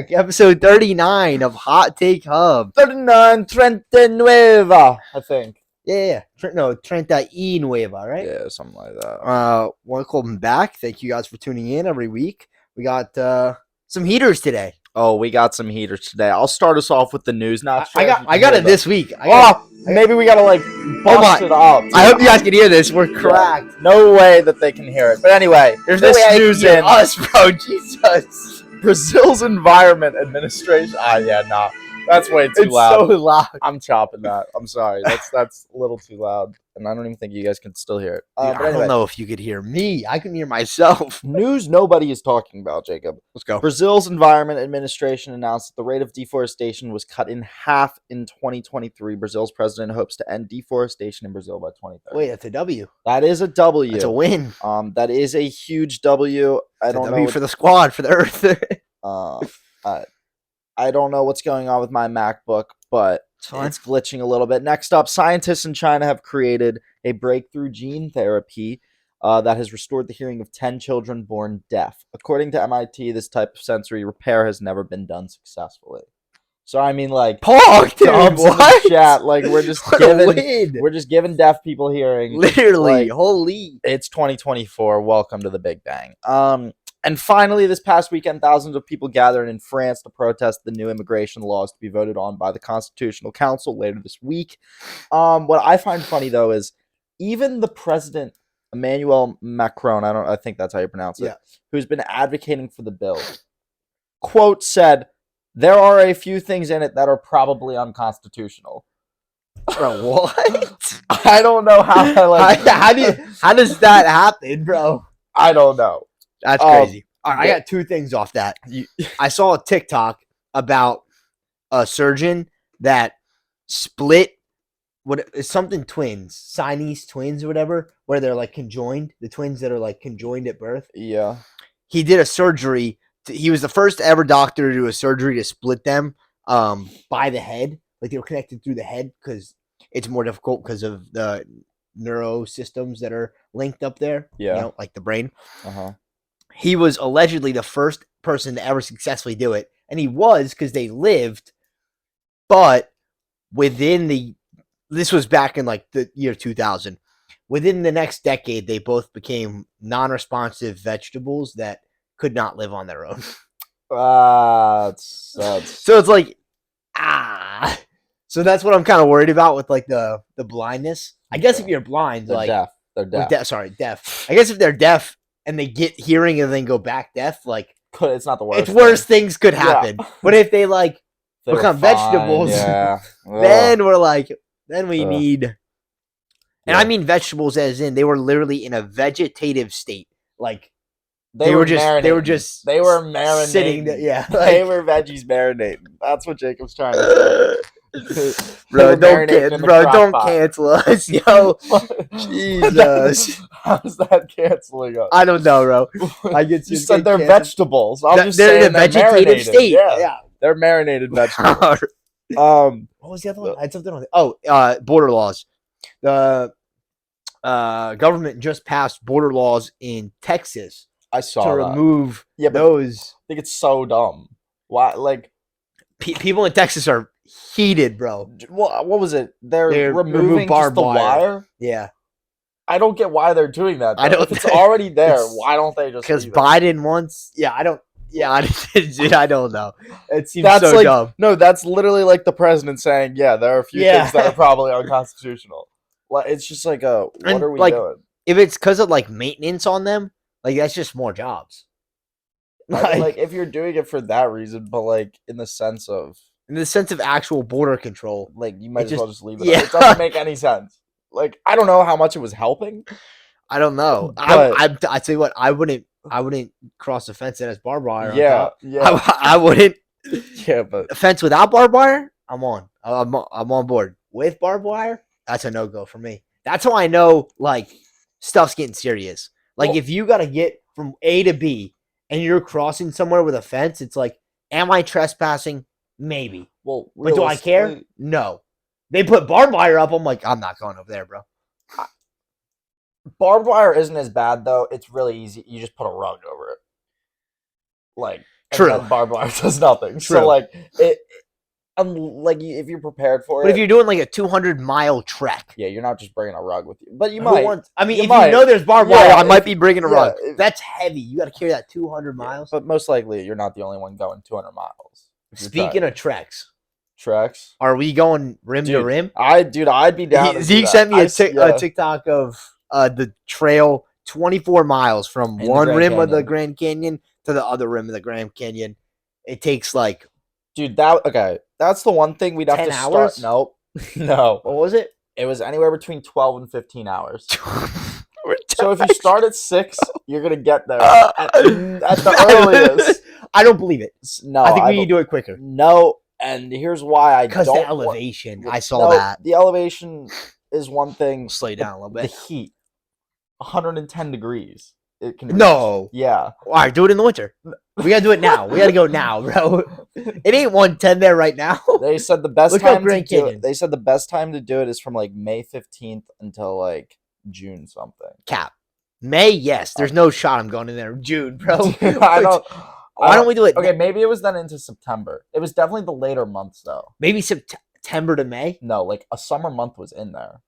Episode 39 of Hot Take Hub. 39 39, I think. Yeah. Treinta y Nueva, right? Yeah, something like that. Welcome back. Thank you guys for tuning in every week. We got some heaters today. Oh, we got some heaters today. I'll start us off with the news. I got it this week. Maybe we gotta bust it up. I hope you guys can hear this. We're cracked. Yeah, no way that they can hear it. But anyway, there's this news in us, bro. Jesus. Brazil's Environment Administration. That's way too loud. It's so loud. I'm chopping that. I'm sorry. That's a little too loud, and I don't even think you guys can still hear it. Dude, but anyway, I don't know if you could hear me. I can hear myself. News nobody is talking about, Jacob. Let's go. Brazil's Environment Administration announced that the rate of deforestation was cut in half in 2023. Brazil's president hopes to end deforestation in Brazil by 2030. Wait, that's a W. That is a W. That's a win. That is a huge W. I don't know for the squad, for the Earth. I don't know what's going on with my MacBook, but it's glitching a little bit. Next up, scientists in China have created a breakthrough gene therapy that has restored the hearing of 10 children born deaf. According to MIT, this type of sensory repair has never been done successfully. So I mean, Pog, dude, what? Chat, we're just giving deaf people hearing. Literally, holy. It's 2024. Welcome to the Big Bang. And finally, this past weekend, thousands of people gathered in France to protest the new immigration laws to be voted on by the Constitutional Council later this week. What I find funny, though, is even the president, Emmanuel Macron, I think that's how you pronounce it, who's been advocating for the bill, quote, said, "There are a few things in it that are probably unconstitutional." Bro, what? I don't know how how does that happen, bro? I don't know. That's crazy. All right, I got two things off that. I saw a TikTok about a surgeon that split something twins, Siamese twins or whatever, where they're conjoined, the twins that are conjoined at birth. Yeah. He did a surgery. He was the first ever doctor to do a surgery to split them by the head. They were connected through the head because it's more difficult because of the neuro systems that are linked up there. Yeah. Like the brain. Uh-huh. He was allegedly the first person to ever successfully do it. And he was because they lived. But this was back in the year 2000. Within the next decade, they both became non-responsive vegetables that could not live on their own. So it's So that's what I'm kind of worried about with the blindness. I guess if you're blind, they're deaf. Deaf. I guess if they're deaf and they get hearing and then go back deaf, it's not the worst. It's worse things could happen. Yeah. But if they become vegetables, then we're then we need. And I mean vegetables as in they were literally in a vegetative state. They were marinating. Sitting there, yeah. They were veggies marinating. That's what Jacob's trying to say. Bro, don't cancel us, yo. Jesus. How's that canceling us? I don't know, bro. You said they're vegetables. They're in a vegetative state. Yeah. They're marinated vegetables. What was the other one? I had something on it. Border laws. The government just passed border laws in Texas. I saw to remove those. I think it's so dumb. Why? People in Texas are heated, bro. What was it? They're removing barbed wire. Yeah, I don't get why they're doing that. If it's already there, why don't they just? Because Biden wants. Yeah, I don't. Yeah, I don't know. It seems so dumb. No, that's literally the president saying, "Yeah, there are a few things that are probably unconstitutional." It's just what are we doing? If it's because of maintenance on them, that's just more jobs. If you're doing it for that reason, but in the sense of actual border control, you might as well just leave it. Yeah. It doesn't make any sense. I don't know how much it was helping. I don't know. I tell you what, I wouldn't cross the fence that has barbed wire. Yeah. I wouldn't. Yeah, but a fence without barbed wire, I'm on. I'm on board. With barbed wire, that's a no-go for me. That's how I know stuff's getting serious. If you gotta get from A to B and you're crossing somewhere with a fence, it's am I trespassing? Maybe. Well, but do I care? No. They put barbed wire up. I'm I'm not going over there, bro. Barbed wire isn't as bad though. It's really easy. You just put a rug over it. True. And then barbed wire does nothing. True. So like it, like if you're prepared for But it. if you're doing like a 200-mile trek, Yeah, you're not just bringing a rug with you, but you who might. wants- I mean, You if might. you know there's barbed Yeah, wire, I if- might be bringing a yeah, rug. if- That's heavy. You got to carry that 200 miles. But most likely, you're not the only one going 200 miles. Speaking of treks, treks, are we going rim to Dude, rim? I'd be down. to do Zeke that. sent me I a s- yeah. TikTok of the trail 24 miles from In the one Grand rim of the Canyon. Grand Canyon to the other rim of the Grand Canyon. It takes like, Dude, that's the one thing we'd have 10 to hours? start. Nope, no, what was it? it was anywhere between 12 and 15 hours. So if you start at 6, you're gonna get there at the earliest. I don't believe it. No, I think we need to do it quicker. No, and here's why I don't. Because the wa- elevation. I saw no, that. The elevation is one thing. Slow you down a little The bit. heat, 110 degrees. It can reach. No. Yeah. All right, do it in the winter. We gotta do it now. We gotta go now, bro. It ain't 110 there right now. They said the best Look up time to Grand do it. Canyon. They said the best time to do it is from like May 15th until like June something. Cap. May, yes. There's no shot I'm going in there. June, bro. I don't. Why don't we do it? Okay, maybe it was then into September. It was definitely the later months though. Maybe September to May. No, like a summer month was in there.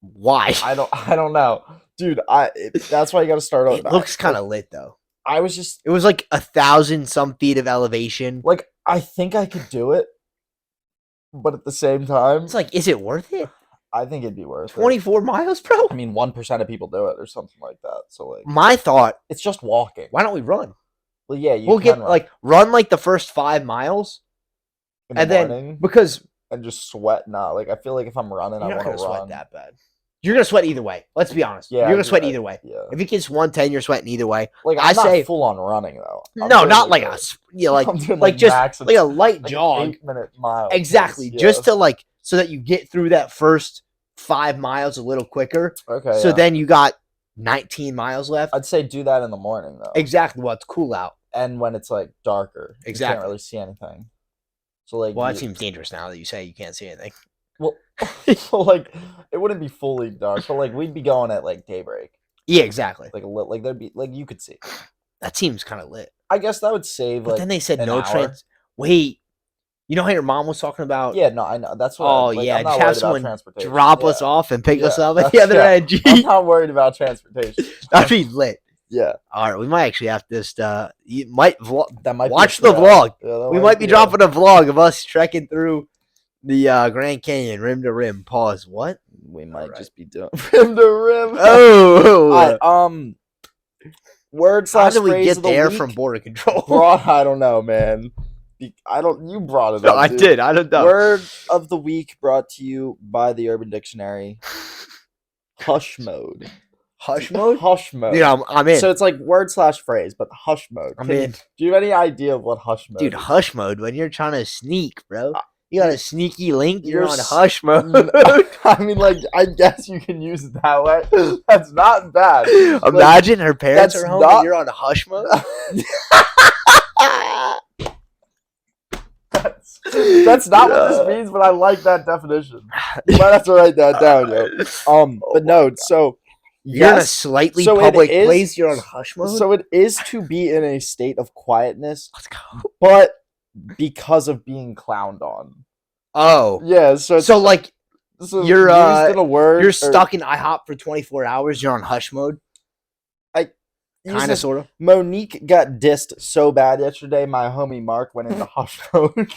Why? I don't know, dude. That's why you got to start. It looks kind of lit though. I was just It was like 1,000 some feet of elevation. like, I think I could do it, but at the same time, It's like, is it worth it? I think it'd be worth it. 24 miles, bro. I mean, 1% of people do it or something like that. So like, My thought, it's just walking. why don't we run? Well, yeah, you We'll can get run like run like the first 5 miles, in the and then morning because and just sweat. Nah, like I feel like if I'm running, I you're not want gonna to run. sweat that bad. You're gonna sweat either way. Let's be honest. Yeah, you're gonna sweat yeah, either way. Yeah. If it gets 110, you're sweating either way. Like I I'm not say- full on running though. I'm No, doing, not like a- like I'm doing, like just max like a light like jog. 8-minute mile. Exactly, just to like so that you get through that first 5 miles a little quicker. okay. So yeah. then you got 19 miles left. I'd say do that in the morning though, Exactly. Well, it's cool out. and when it's like darker, you Exactly. can't really see anything. So like, Well, that seems dangerous now that you say you can't see anything. well, like it wouldn't be fully dark, but like we'd be going at like daybreak, Yeah, exactly. like a lit, like there'd be like you could see. That seems kind of lit. I guess that would save But like. then they said an no hour. Wait, you know how your mom was talking about? Yeah, no, I know. That's what. Oh like, yeah, I'm not just worried have about someone transportation. drop Yeah. us off and pick us Yeah, up at the that's- other yeah. end. I'm not worried about transportation. That'd be lit. Yeah, All right, we might actually have to just you might that might watch be a the threat. vlog. Yeah, that We might be a- dropping a vlog of us trekking through the Grand Canyon, rim to rim. Pause. What? We might Alright. just be doing rim to rim. Oh, Alright, word how slash did we phrase get of the there week. from border control? I don't know, man. I don't. You brought it No, up. I dude. did. I don't know. Word of the week brought to you by the Urban Dictionary. Hush mode. Hush mode. Hush mode. Dude, I'm in. So it's like word slash phrase, but hush mode. I'm Can you- in. Do you have any idea of what hush mode Dude, is? hush mode when you're trying to sneak, bro. You got a sneaky link. You're You're on s- hush mode. I mean, like, I guess you can use it that way. That's not bad. Like, Imagine her parents that's are home not- and you're on hush mode. that's not what this means, but I like that definition. You might have to write that down, yo. But no, so You're in a yes, slightly so it public is- place. You're on hush mode. so it is to be in a state of quietness, Let's go. but because of being clowned on. Oh, Yeah, so it's, so like so you're, used in a word. you're or stuck in IHOP for 24 hours. You're on hush mode. used Kind in- of, sort of. Monique got dissed so bad yesterday. My homie Mark went into hush mode.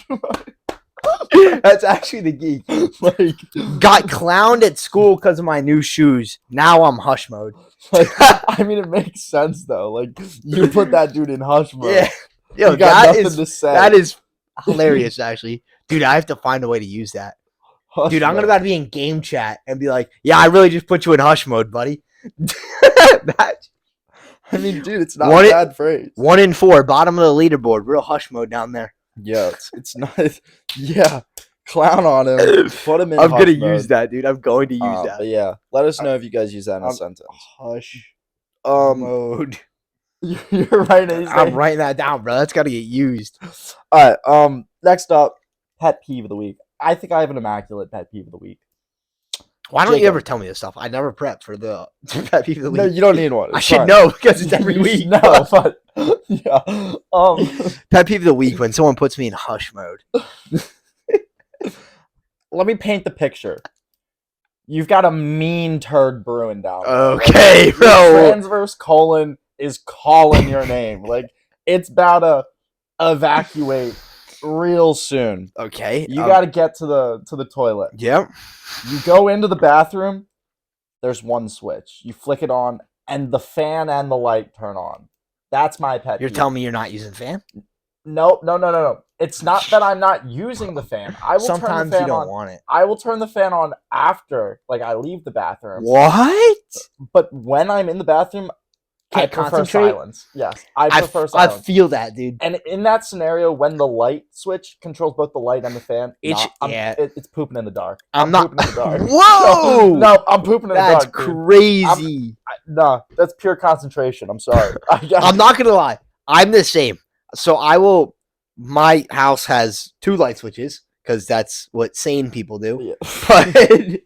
That's actually the geek. like, Got clowned at school because of my new shoes. Now I'm hush mode. I mean, it makes sense though. Like, you put that dude in hush mode. Yeah. Yo, You got that nothing is to say. that is hilarious, actually. Dude, I have to find a way to use that. Hush Dude, I'm mode. gonna about to be in game chat and be like, "Yeah, I really just put you in hush mode, buddy." That- I mean, dude, it's not One a in- bad phrase. 1 in 4, bottom of the leaderboard, real hush mode down there. Yeah, it's not. Yeah, clown on him. Put him in. I'm hush gonna mode. use that, dude. I'm going to use But that. yeah, let us know if you guys use that in a I'm- sentence. Hush Mode. You're right. I'm writing that down, bro. That's gotta get used. All right. Next up, pet peeve of the week. I think I have an immaculate pet peeve of the week. Why don't you Jacob. ever tell me this stuff? I never prep for the pet peeve of the week. No, you don't need one. I It's should fine. know because it's every You week. should know, but Yeah. Pet peeve of the week when someone puts me in hush mode. Let me paint the picture. You've got a mean turd brewing down there. Okay, Like, bro. your transverse colon is calling your name. Like, it's about to evacuate real soon. Okay. You got to get to the toilet. Yep. You go into the bathroom. There's one switch. You flick it on, and the fan and the light turn on. That's my pet You're peeve. telling me you're not using fan? No. It's not that I'm not using the fan. I will Sometimes turn the fan you don't on. want it. I will turn the fan on after, like, I leave the bathroom. What? But when I'm in the bathroom, I Can't prefer concentrate? silence. Yes, I prefer I silence. feel that, dude. And in that scenario, when the light switch controls both the light and the fan, It's pooping in the dark. I'm not. Pooping in the dark. Whoa! No, I'm pooping in the That's dark. Dude. crazy. No, that's pure concentration. I'm sorry. I'm not gonna lie. I'm the same. So I will. My house has 2 light switches because that's what sane people do. Yeah. But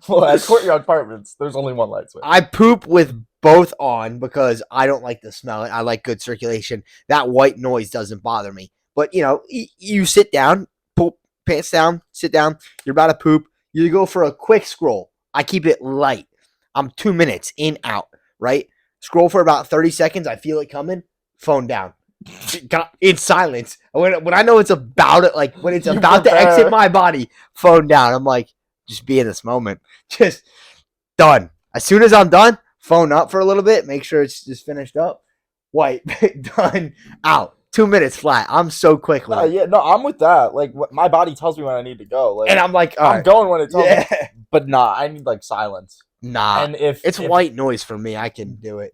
Well, at Courtyard Apartments, there's only one light switch. I poop with both on because I don't like the smell. I like good circulation. That white noise doesn't bother me. But you sit down, poop, pants down, sit down. You're about to poop. You go for a quick scroll. I keep it light. I'm 2 minutes in, out, right? Scroll for about 30 seconds. I feel it coming. Phone down. In silence. When I know it's about it, like when it's about to exit my body, phone down. I'm like, just be in this moment. Just done. As soon as I'm done, phone up for a little bit. Make sure it's just finished up. Wipe. Done. Out. 2 minutes flat. I'm so quick with it. Yeah, no, I'm with that. Like, my body tells me when I need to go. Like, And I'm like, all I'm right. going when it tells me. Yeah. But nah, I need like silence. Nah. And if It's white noise for me, I can do it.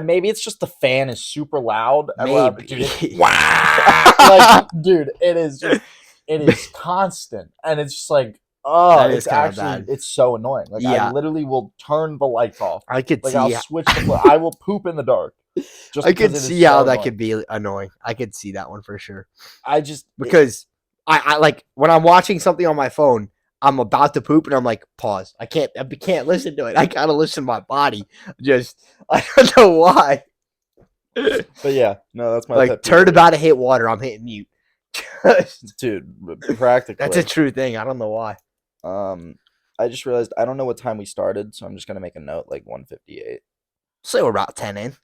maybe it's just the fan is super loud. Maybe. Dude, like, dude, it is constant, and it's just like, That is it's kinda actually bad. it's so annoying. Like, Yeah. I literally will turn the lights off. I could Like, see. I'll switch I will poop in the dark. Just I could because it is see how so that annoying. could be annoying. I could see that one for sure. Because I like when I'm watching something on my phone, I'm about to poop and I'm like, pause. I can't listen to it. I gotta listen to my body. Just I don't know why. but yeah, no, that's my Like pet peeve. turd about to hit water, I'm hitting mute. Dude, practically. That's a true thing. I don't know why. I just realized I don't know what time we started, so I'm just gonna make a note, like 1:58. So we're about 10 in.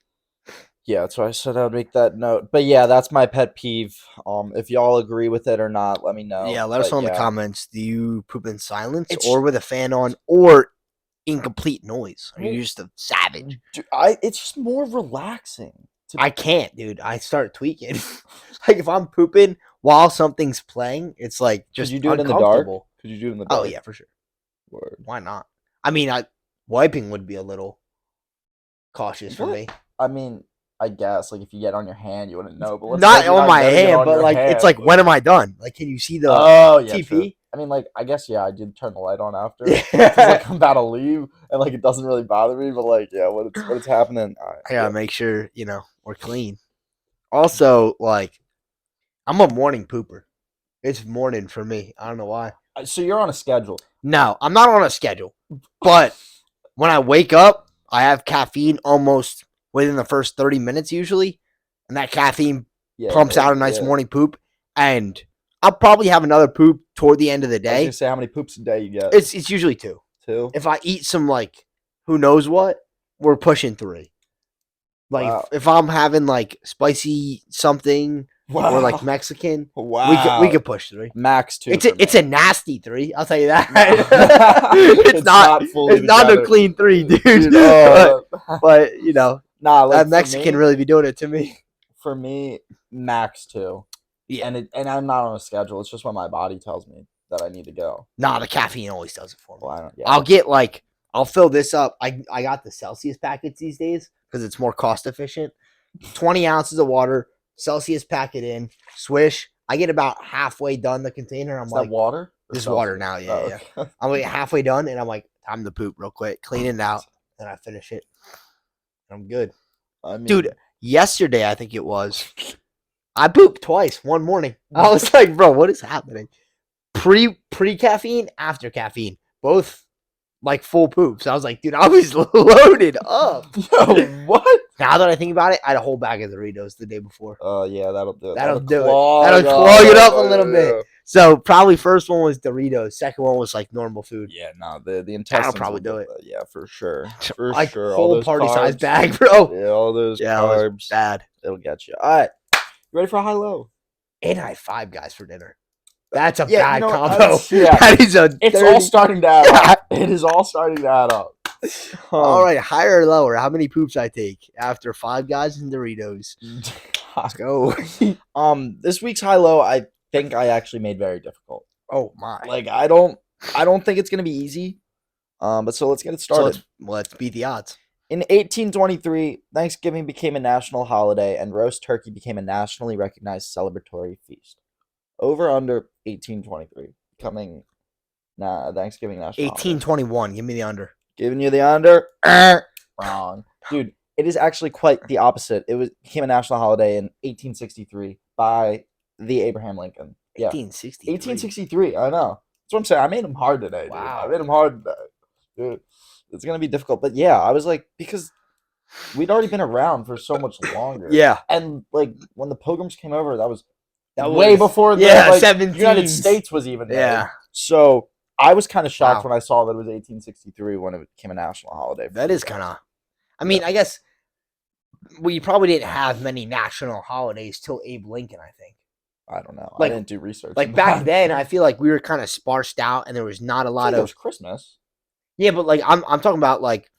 Yeah, that's why I said I would make that note. But yeah, that's my pet peeve. If y'all agree with it or not, let me know. Yeah, let us But know in the yeah. comments. Do you poop in silence It's- or with a fan on or in complete noise? Are you just a savage? Dude, it's just more relaxing. I can't, dude. I start tweaking. Like if I'm pooping while something's playing, it's like just Could you do it in the dark? uncomfortable. Could you do it in the dark? Oh yeah, for sure. Word. Why not? I mean, wiping would be a little cautious for What? me. I mean, I guess like if you get on your hand, you wouldn't know. But let's Not say you're on my getting it hand, on but your like hand, it's like but- when am I done? Like, can you see the Oh yeah, TP? true. I mean, like I guess yeah, I did turn the light on after. Yeah. 'Cause, like I'm about to leave, and like it doesn't really bother me. But like yeah, when it's happening, all right, I gotta make sure we're clean. Also, like, I'm a morning pooper. It's morning for me. I don't know why. So you're on a schedule. No, I'm not on a schedule. But when I wake up, I have caffeine almost within the first 30 minutes usually. And that caffeine Yeah, pumps out a nice morning poop. And I'll probably have another poop toward the end of the I was day. gonna say how many poops a day you get. It's usually 2. 2. If I eat some, like, who knows what, we're pushing 3. Like, Wow. if I'm having, like, spicy something or, like, Mexican, wow, we could push 3. max 2. It's a nasty 3. I'll tell you that. It's not fully It's not a together. clean 3, dude. Dude, but nah, like that Mexican really be doing it to me. for me, max 2. Yeah. And I'm not on a schedule. It's just when my body tells me that I need to go. Nah, the caffeine always does it for me. Well, I don't. Yeah. I'll get I'll fill this up. I got the Celsius packets these days because it's more cost efficient. 20 ounces of water, Celsius packet in, swish. I get about halfway done the container. I'm Is like, that water? Or this is Celsius? water now. Yeah, Oh, yeah. okay. I'm like halfway done, and I'm like, time to poop real quick, clean it out, and I finish it. I'm good. I mean, Dude, yesterday I think it was. I pooped twice one morning. I was like, bro, what is happening? Pre caffeine, after caffeine, both like full poops. I was like, dude, I was loaded up. Yo, what? Now that I think about it, I had a whole bag of Doritos the day before. Yeah, that'll do it. That'll do it. clog That'll up. clog it up a little Yeah. bit. So probably first one was Doritos. Second one was like normal food. Yeah, no, the intestines probably will do it. that. Yeah, for sure. For Like sure. All whole those party size carbs. bag, bro. Yeah, all those Yeah, it was carbs. bad. It'll get you. All right. You ready for a high-low? And I had 5 guys for dinner. That's a Yeah, bad you know what, combo. yeah. That is a It's dirty... all starting to add up. It is all starting to add up. All right, higher or lower? How many poops I take after 5 guys and Doritos? Let's go. This week's high-low, I think I actually made very difficult. Oh my! Like I don't think it's gonna be easy. But so let's get it started. So let's beat the odds. In 1823, Thanksgiving became a national holiday, and roast turkey became a nationally recognized celebratory feast. Over under 1823 becoming Thanksgiving national. 1821. Give me the under. Giving you the under. Wrong, dude. It is actually quite the opposite. It became a national holiday in 1863 by the Abraham Lincoln. Yeah, 1863. 1863. I know. That's what I'm saying. I made him hard today, dude. Wow. I made him hard today, dude. It's gonna be difficult, but yeah, I was like, because we'd already been around for so much longer. Yeah, and like when the Pilgrims came over, that was that way was, before the yeah, like, 17s. United States was even made. Yeah. So I was kind of shocked Wow. when I saw that it was 1863 when it became a national holiday. That is kind of. I mean, I guess we probably didn't have many national holidays till Abe Lincoln. I think. I don't know. Like- I didn't do research. Like on back that. then, I feel like we were kind of sparsed out, and there was not a I lot think it of. was Christmas. Yeah, but like I'm talking about like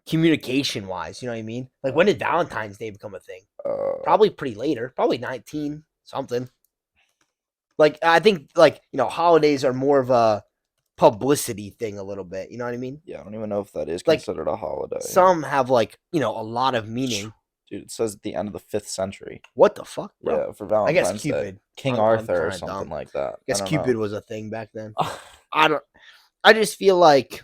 communication wise. You know what I mean? Like when did Valentine's Day become a thing? Probably pretty later. Probably 19 something. Like I think like holidays are more of a publicity thing a little bit. You know what I mean? Yeah, I don't even know if that is Like, considered a holiday. Some have like a lot of meaning. Dude, it says at the end of the 5th century. What the fuck, bro? Yeah, for I Valentine's guess Day. Cupid. King I'm Arthur or kinda something dumb. like that. I guess don't Cupid know. was a thing back then. I just feel like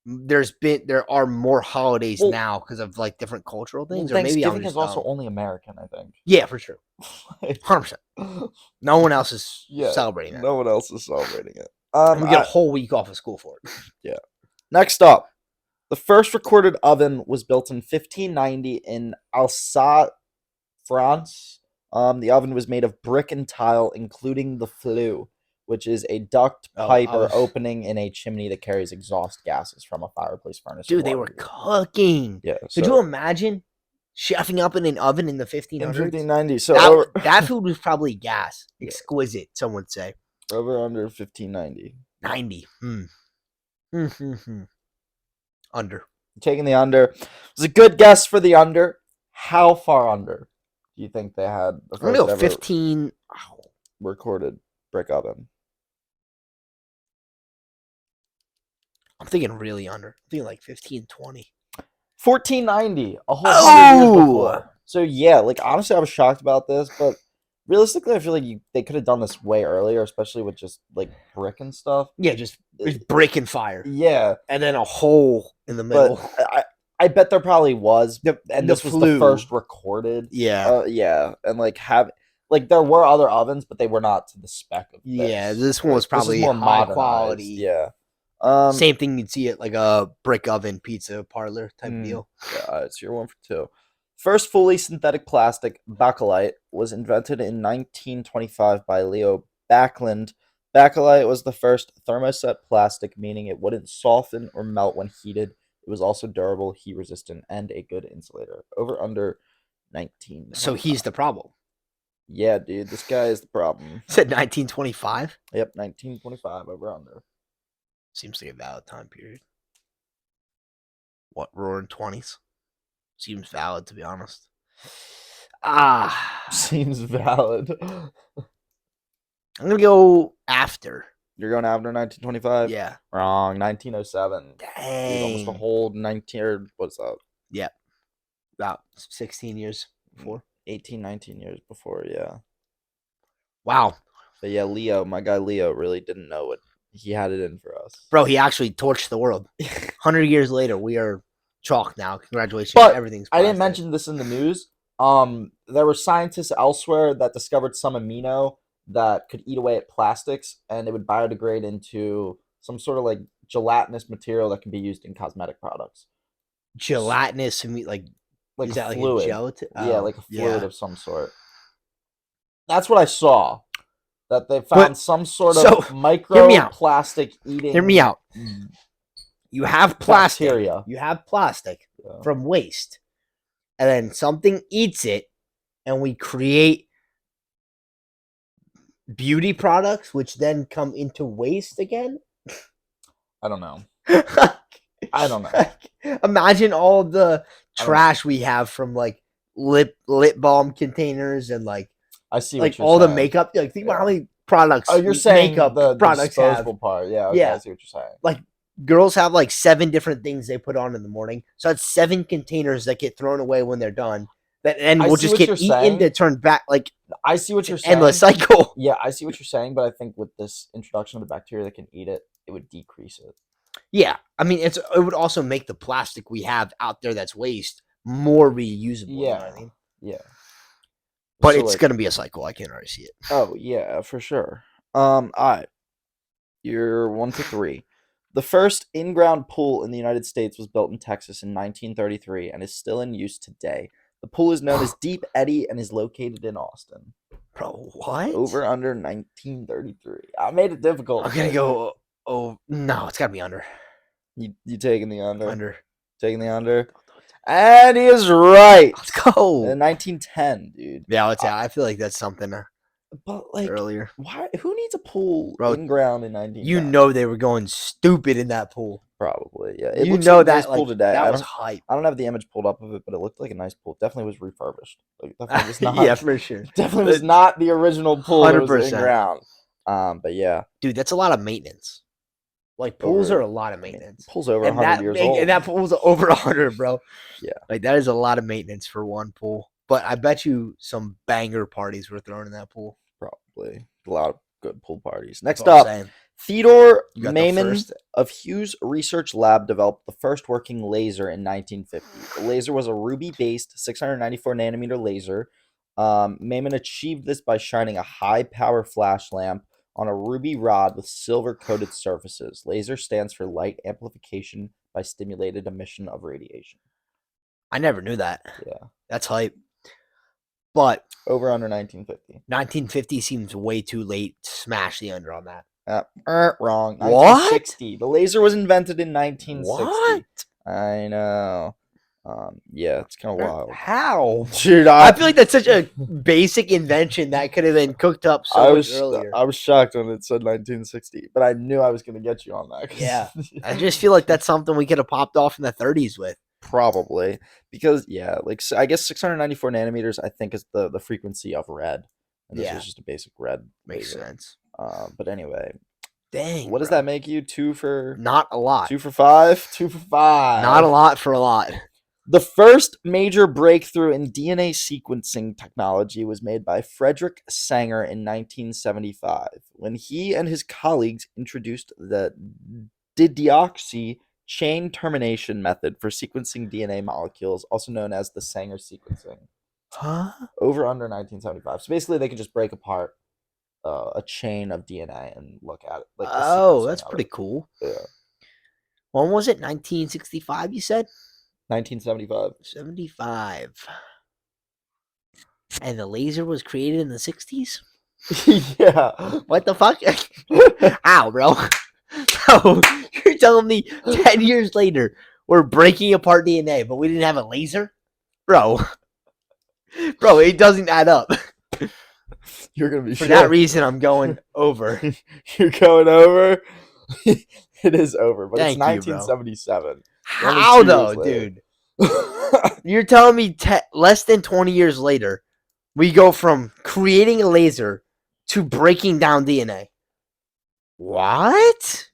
there are more holidays Well- now because of like different cultural Well, things, or maybe I'm Thanksgiving just is also dumb. only American, I think. Yeah, for sure, 100%. No one else is Yeah, celebrating that. No one else is celebrating it. And we get a whole week off of school for it. Next up, the first recorded oven was built in 1590 in Alsace, France. The oven was made of brick and tile, including the flue, which is a duct pipe or opening in a chimney that carries exhaust gases from a fireplace furnace. Dude, they were cooking. Yeah. Could you imagine chefing up in an oven in the 1500s? in 1590? So that food was probably gas. Exquisite, some would say. over under 1590. 90. Under. Taking the under. It was a good guess for the under. How far under do you think they had the I'm gonna first go ever 15. recorded brick oven? I'm thinking really under. I'm thinking like 15, 20. 1490, a whole 100 years Oh! before. So yeah, like honestly, I was shocked about this, but realistically, I feel like they could have done this way earlier, especially with just like brick and stuff. Yeah, just brick and fire. Yeah, And then a hole in the middle. but I bet there probably was, and the this was flue. the first recorded. Yeah. Yeah, and like there were other ovens, but they were not to the spec of this. Yeah, this one was This is probably more high modernized, quality. Yeah. Same thing you'd see at like a brick oven pizza parlor type deal. Yeah, it's your 1 for 2. First fully synthetic plastic, bakelite, was invented in 1925 by Leo Backlund. Bakelite was the first thermoset plastic, meaning it wouldn't soften or melt when heated. It was also durable, heat resistant, and a good insulator. Over under 19. So he's the problem. Yeah, dude, this guy is the problem. Said 1925. Yep, 1925 over under. Seems like a valid time period. What, roaring 20s? Seems valid, to be honest. Seems valid. I'm going to go after. You're going after 1925? Yeah. Wrong. 1907. Dang. Dude, almost a whole 19 or what's that? Yeah. About 16 years before. 18, 19 years before, yeah. Wow. But yeah, Leo, my guy Leo really didn't know it. He had it in for us. Bro, he actually torched the world. 100 years later, we are chalk now. Congratulations. But everything's I didn't plastic. mention this in the news. There were scientists elsewhere that discovered some amino that could eat away at plastics, and it would biodegrade into some sort of like gelatinous material that can be used in cosmetic products. Gelatinous, I mean, like is that fluid. like a gel? Yeah, like a fluid of some sort. That's what I saw. That they found some sort of microplastic eating. Hear me out. You have plastic. Bacteria. You have plastic from waste, and then something eats it, and we create beauty products, which then come into waste again. I don't know. I don't know. Imagine all the trash we have from like lip balm containers and like I see like what you're all saying. the makeup. Like think about how many products. Oh, you're saying makeup the products disposable have. part. Yeah, okay, Yeah. I see what you're saying. Like girls have like 7 different things they put on in the morning. So that's 7 containers that get thrown away when they're done. That and will just get eaten to turn back. Like I see what you're saying. Endless cycle. Yeah, I see what you're saying, but I think with this introduction of the bacteria that can eat it, it would decrease it. Yeah, I mean it would also make the plastic we have out there that's waste more reusable. Yeah, you know what I mean? Yeah. But so it's gonna be a cycle. I can already see it. Oh yeah, for sure. All right. You're 1 to 3. The first in-ground pool in the United States was built in Texas in 1933 and is still in use today. The pool is known as Deep Eddy and is located in Austin. Bro, what? Over under 1933. I made it difficult. I'm gonna go. Oh no, it's gotta be under. You taking the under? Under. Taking the under. And he is right. Let's go. 1910, dude. Yeah, I feel like that's something. But like earlier, why? Who needs a pool in ground in 1910? You know they were going stupid in that pool. Probably, yeah. It looks like a nice pool today. That was hype. I don't have the image pulled up of it, but it looked like a nice pool. Definitely was refurbished. Like, definitely was not. Yeah, for sure. Definitely was not the original pool 100%. That was in ground. But yeah, dude, that's a lot of maintenance. Like pools are a lot of maintenance. Pools over 100 years old, and that pool's over 100, bro. Yeah, like that is a lot of maintenance for one pool. But I bet you some banger parties were thrown in that pool. Probably a lot of good pool parties. Next up, Theodore Maiman of Hughes Research Lab developed the first working laser in 1950. The laser was a ruby-based 694 nanometer laser. Maiman achieved this by shining a high-power flash lamp on a ruby rod with silver-coated surfaces. Laser stands for light amplification by stimulated emission of radiation. I never knew that. Yeah. That's hype. But over under 1950. 1950 seems way too late to smash the under on that. Wrong. 1960. What? The laser was invented in 1960. What? I know. Yeah, it's kind of wild. How? Dude, I feel like that's such a basic invention that could have been cooked up so much earlier. I was shocked when it said 1960, but I knew I was going to get you on that. Yeah. I just feel like that's something we could have popped off in the 30s with. Probably. Because, yeah, like I guess 694 nanometers, I think, is the frequency of red. And this is just a basic red. Makes sense. But anyway. Dang. What does that make you? 2 for... Not a lot. 2 for 5? 2 for 5. Not a lot for a lot. The first major breakthrough in DNA sequencing technology was made by Frederick Sanger in 1975, when he and his colleagues introduced the dideoxy chain termination method for sequencing DNA molecules, also known as the Sanger sequencing. Huh? Over under 1975. So basically, they could just break apart a chain of DNA and look at it. Like that's pretty cool. Yeah. When was it? 1965, you said? 1975. 75. And the laser was created in the 60s? Yeah. What the fuck? Ow, bro. So, you're telling me 10 years later, we're breaking apart DNA, but we didn't have a laser? Bro, it doesn't add up. You're going to be For that reason, I'm going over. You're going over? It is over, but Thank it's 1977. How though, dude? You're telling me less than 20 years later, we go from creating a laser to breaking down DNA. What?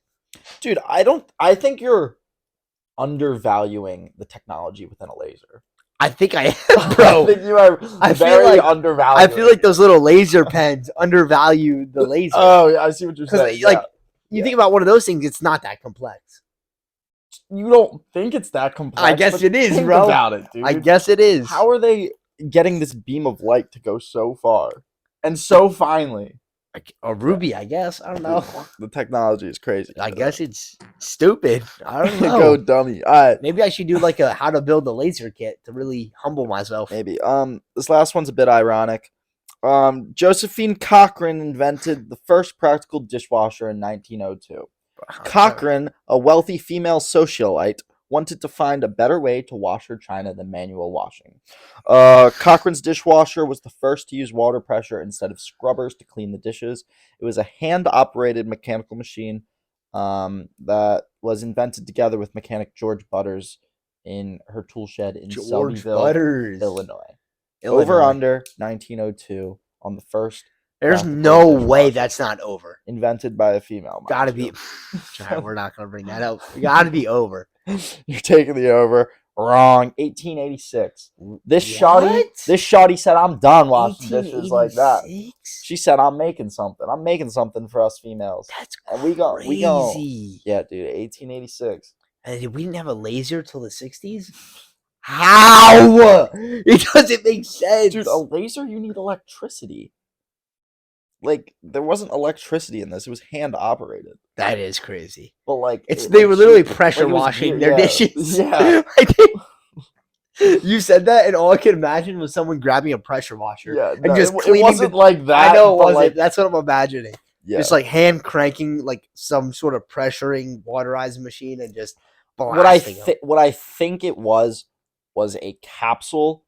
Dude, I think you're undervaluing the technology within a laser. I think I am, bro. I think you are very undervaluing. I feel like those little laser pens undervalue the laser. Oh, yeah, I see what you're saying. Like, you think about one of those things, it's not that complex. You don't think it's that complex? I guess it is, think bro. About it, dude. I guess it is. How are they getting this beam of light to go so far and so finely? Or Ruby, I guess. I don't know. The technology is crazy. I guess it's stupid. I don't Go know. dummy. All right. Maybe I should do like a how to build a laser kit to really humble myself. Maybe. This last one's a bit ironic. Josephine Cochrane invented the first practical dishwasher in 1902. Cochrane, a wealthy female socialite, wanted to find a better way to wash her china than manual washing. Cochrane's dishwasher was the first to use water pressure instead of scrubbers to clean the dishes. It was a hand-operated mechanical machine that was invented together with mechanic George Butters in her tool shed in Selbyville, Illinois. Over under 1902 on the first. There's no way that's not over. Invented by a female. Gotta be. Right, we're not gonna bring that up. Gotta be over. You're taking the over. Wrong. 1886. This shawty said, "I'm done washing dishes like that." She said, "I'm making something. I'm making something for us females." That's and crazy. we go. Yeah, dude. 1886. And we didn't have a laser till the 60s. How? It doesn't make sense, dude. A laser, you need electricity. Like, there wasn't electricity in this. It was hand operated. That is crazy. But like, they were literally pressure washing their dishes. Yeah. You said that, and all I could imagine was someone grabbing a pressure washer and just cleaning. It wasn't like that. I know it wasn't. Like, that's what I'm imagining. Yeah. Just like hand cranking like some sort of pressuring waterizing machine and just what I think it was a capsule,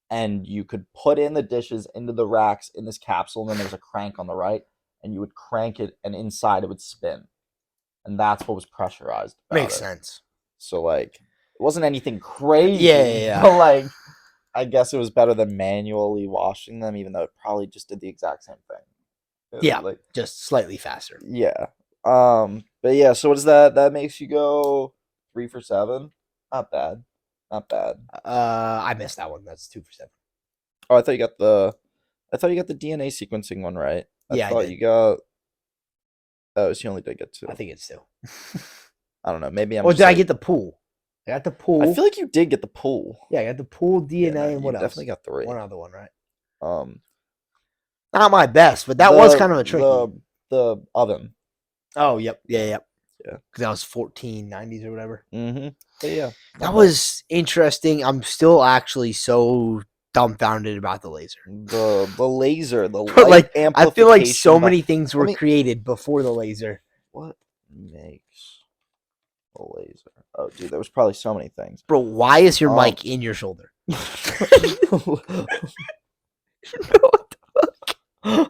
and you could put in the dishes into the racks in this capsule, and then there's a crank on the right, and you would crank it, and inside it would spin, and that's what was pressurized. Makes sense. So like, it wasn't anything crazy. Yeah. But like, I guess it was better than manually washing them, even though it probably just did the exact same thing. Yeah, like, just slightly faster. Yeah. But yeah. So what is that? That makes you go 3 for 7. Not bad. Not bad. I missed that one. That's 2 for 7. Oh, I thought you got the DNA sequencing one right. I thought you got. Oh, so you only did get 2. I think it's 2. I don't know. Maybe I'm. Or did I get the pool? I got the pool. I feel like you did get the pool. Yeah, I got the pool, DNA, and what else? Definitely got 3. One other one, right? Not my best, but that was kind of a tricky. The oven. Oh, yep. Yeah. Yeah. Because that was 1490s or whatever. Mm-hmm. Yeah. That was interesting. I'm still actually so dumbfounded about the laser. The laser, the light like amplification. I feel like so many things were created before the laser. What makes a laser? Oh, dude, there was probably so many things. Bro, why is your mic in your shoulder?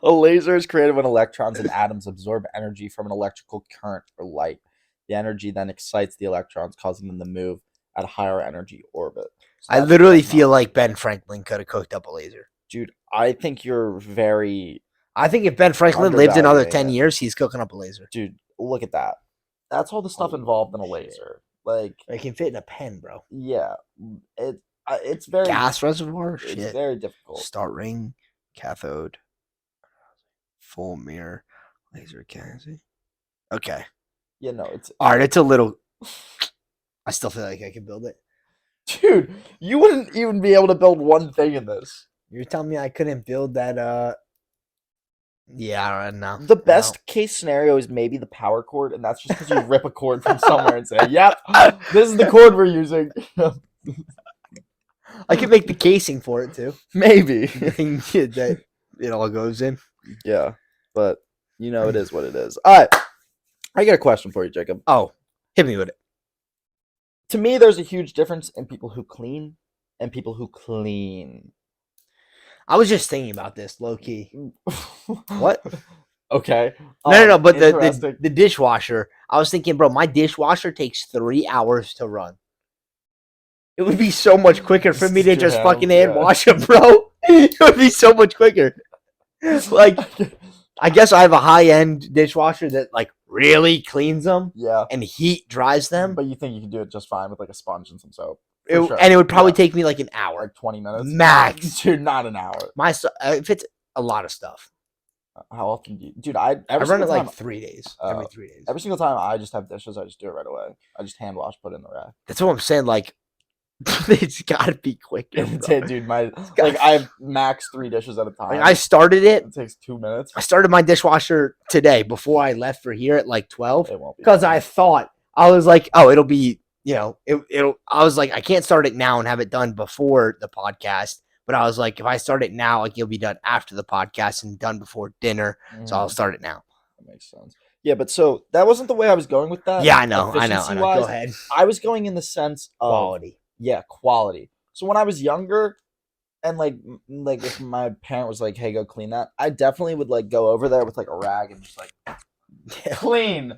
A laser is created when electrons and atoms absorb energy from an electrical current or light. The energy then excites the electrons, causing them to move at a higher energy orbit. So I literally feel like Ben Franklin could have cooked up a laser. Dude, I think you're very... I think if Ben Franklin lived another 10 years, he's cooking up a laser. Dude, look at that. That's all the stuff involved in a laser. Like, it can fit in a pen, bro. Yeah. It's very... Gas reservoir? Shit. It's very difficult. Start ring, cathode, full mirror, laser canopy. Okay. Yeah, no, it's... Alright, it's a little... I still feel like I can build it. Dude, you wouldn't even be able to build one thing in this. You're telling me I couldn't build that, Yeah, I don't know. The best case scenario is maybe the power cord, and that's just because you rip a cord from somewhere and say, yep, this is the cord we're using. I could make the casing for it, too. Maybe. That it all goes in. Yeah, but, you know, it is what it is. All right. I got a question for you, Jacob. Oh, hit me with it. To me, there's a huge difference in people who clean and people who clean. I was just thinking about this, low key. What? Okay. No. But the dishwasher. I was thinking, bro, my dishwasher takes 3 hours to run. It would be so much quicker for me to just fucking hand wash it, bro. It would be so much quicker. Like, I guess I have a high-end dishwasher that like really cleans them. Yeah. And heat dries them. But you think you can do it just fine with like a sponge and some soap. And it would probably take me like an hour. Like 20 minutes? Max. Dude, not an hour. If it's a lot of stuff. How often do you... Dude, I run it like 3 days. Every 3 days. Every single time I just have dishes, I just do it right away. I just hand wash, put it in the rack. That's what I'm saying. Like, It's gotta be quicker, bro. Dude, I have max 3 dishes at a time. Like, I started it. It takes 2 minutes. I started my dishwasher today before I left for here at like 12 It won't be because done. I thought I was like, oh, it'll be, it'll. I was like, I can't start it now and have it done before the podcast. But I was like, if I start it now, like it'll be done after the podcast and done before dinner. So I'll start it now. That makes sense. Yeah, but so that wasn't the way I was going with that. Yeah, I know. Go Efficiency-wise, ahead. I was going in the sense of Quality. Yeah, quality. So when I was younger, and like if my parent was like, "Hey, go clean that," I definitely would like go over there with like a rag and just like clean.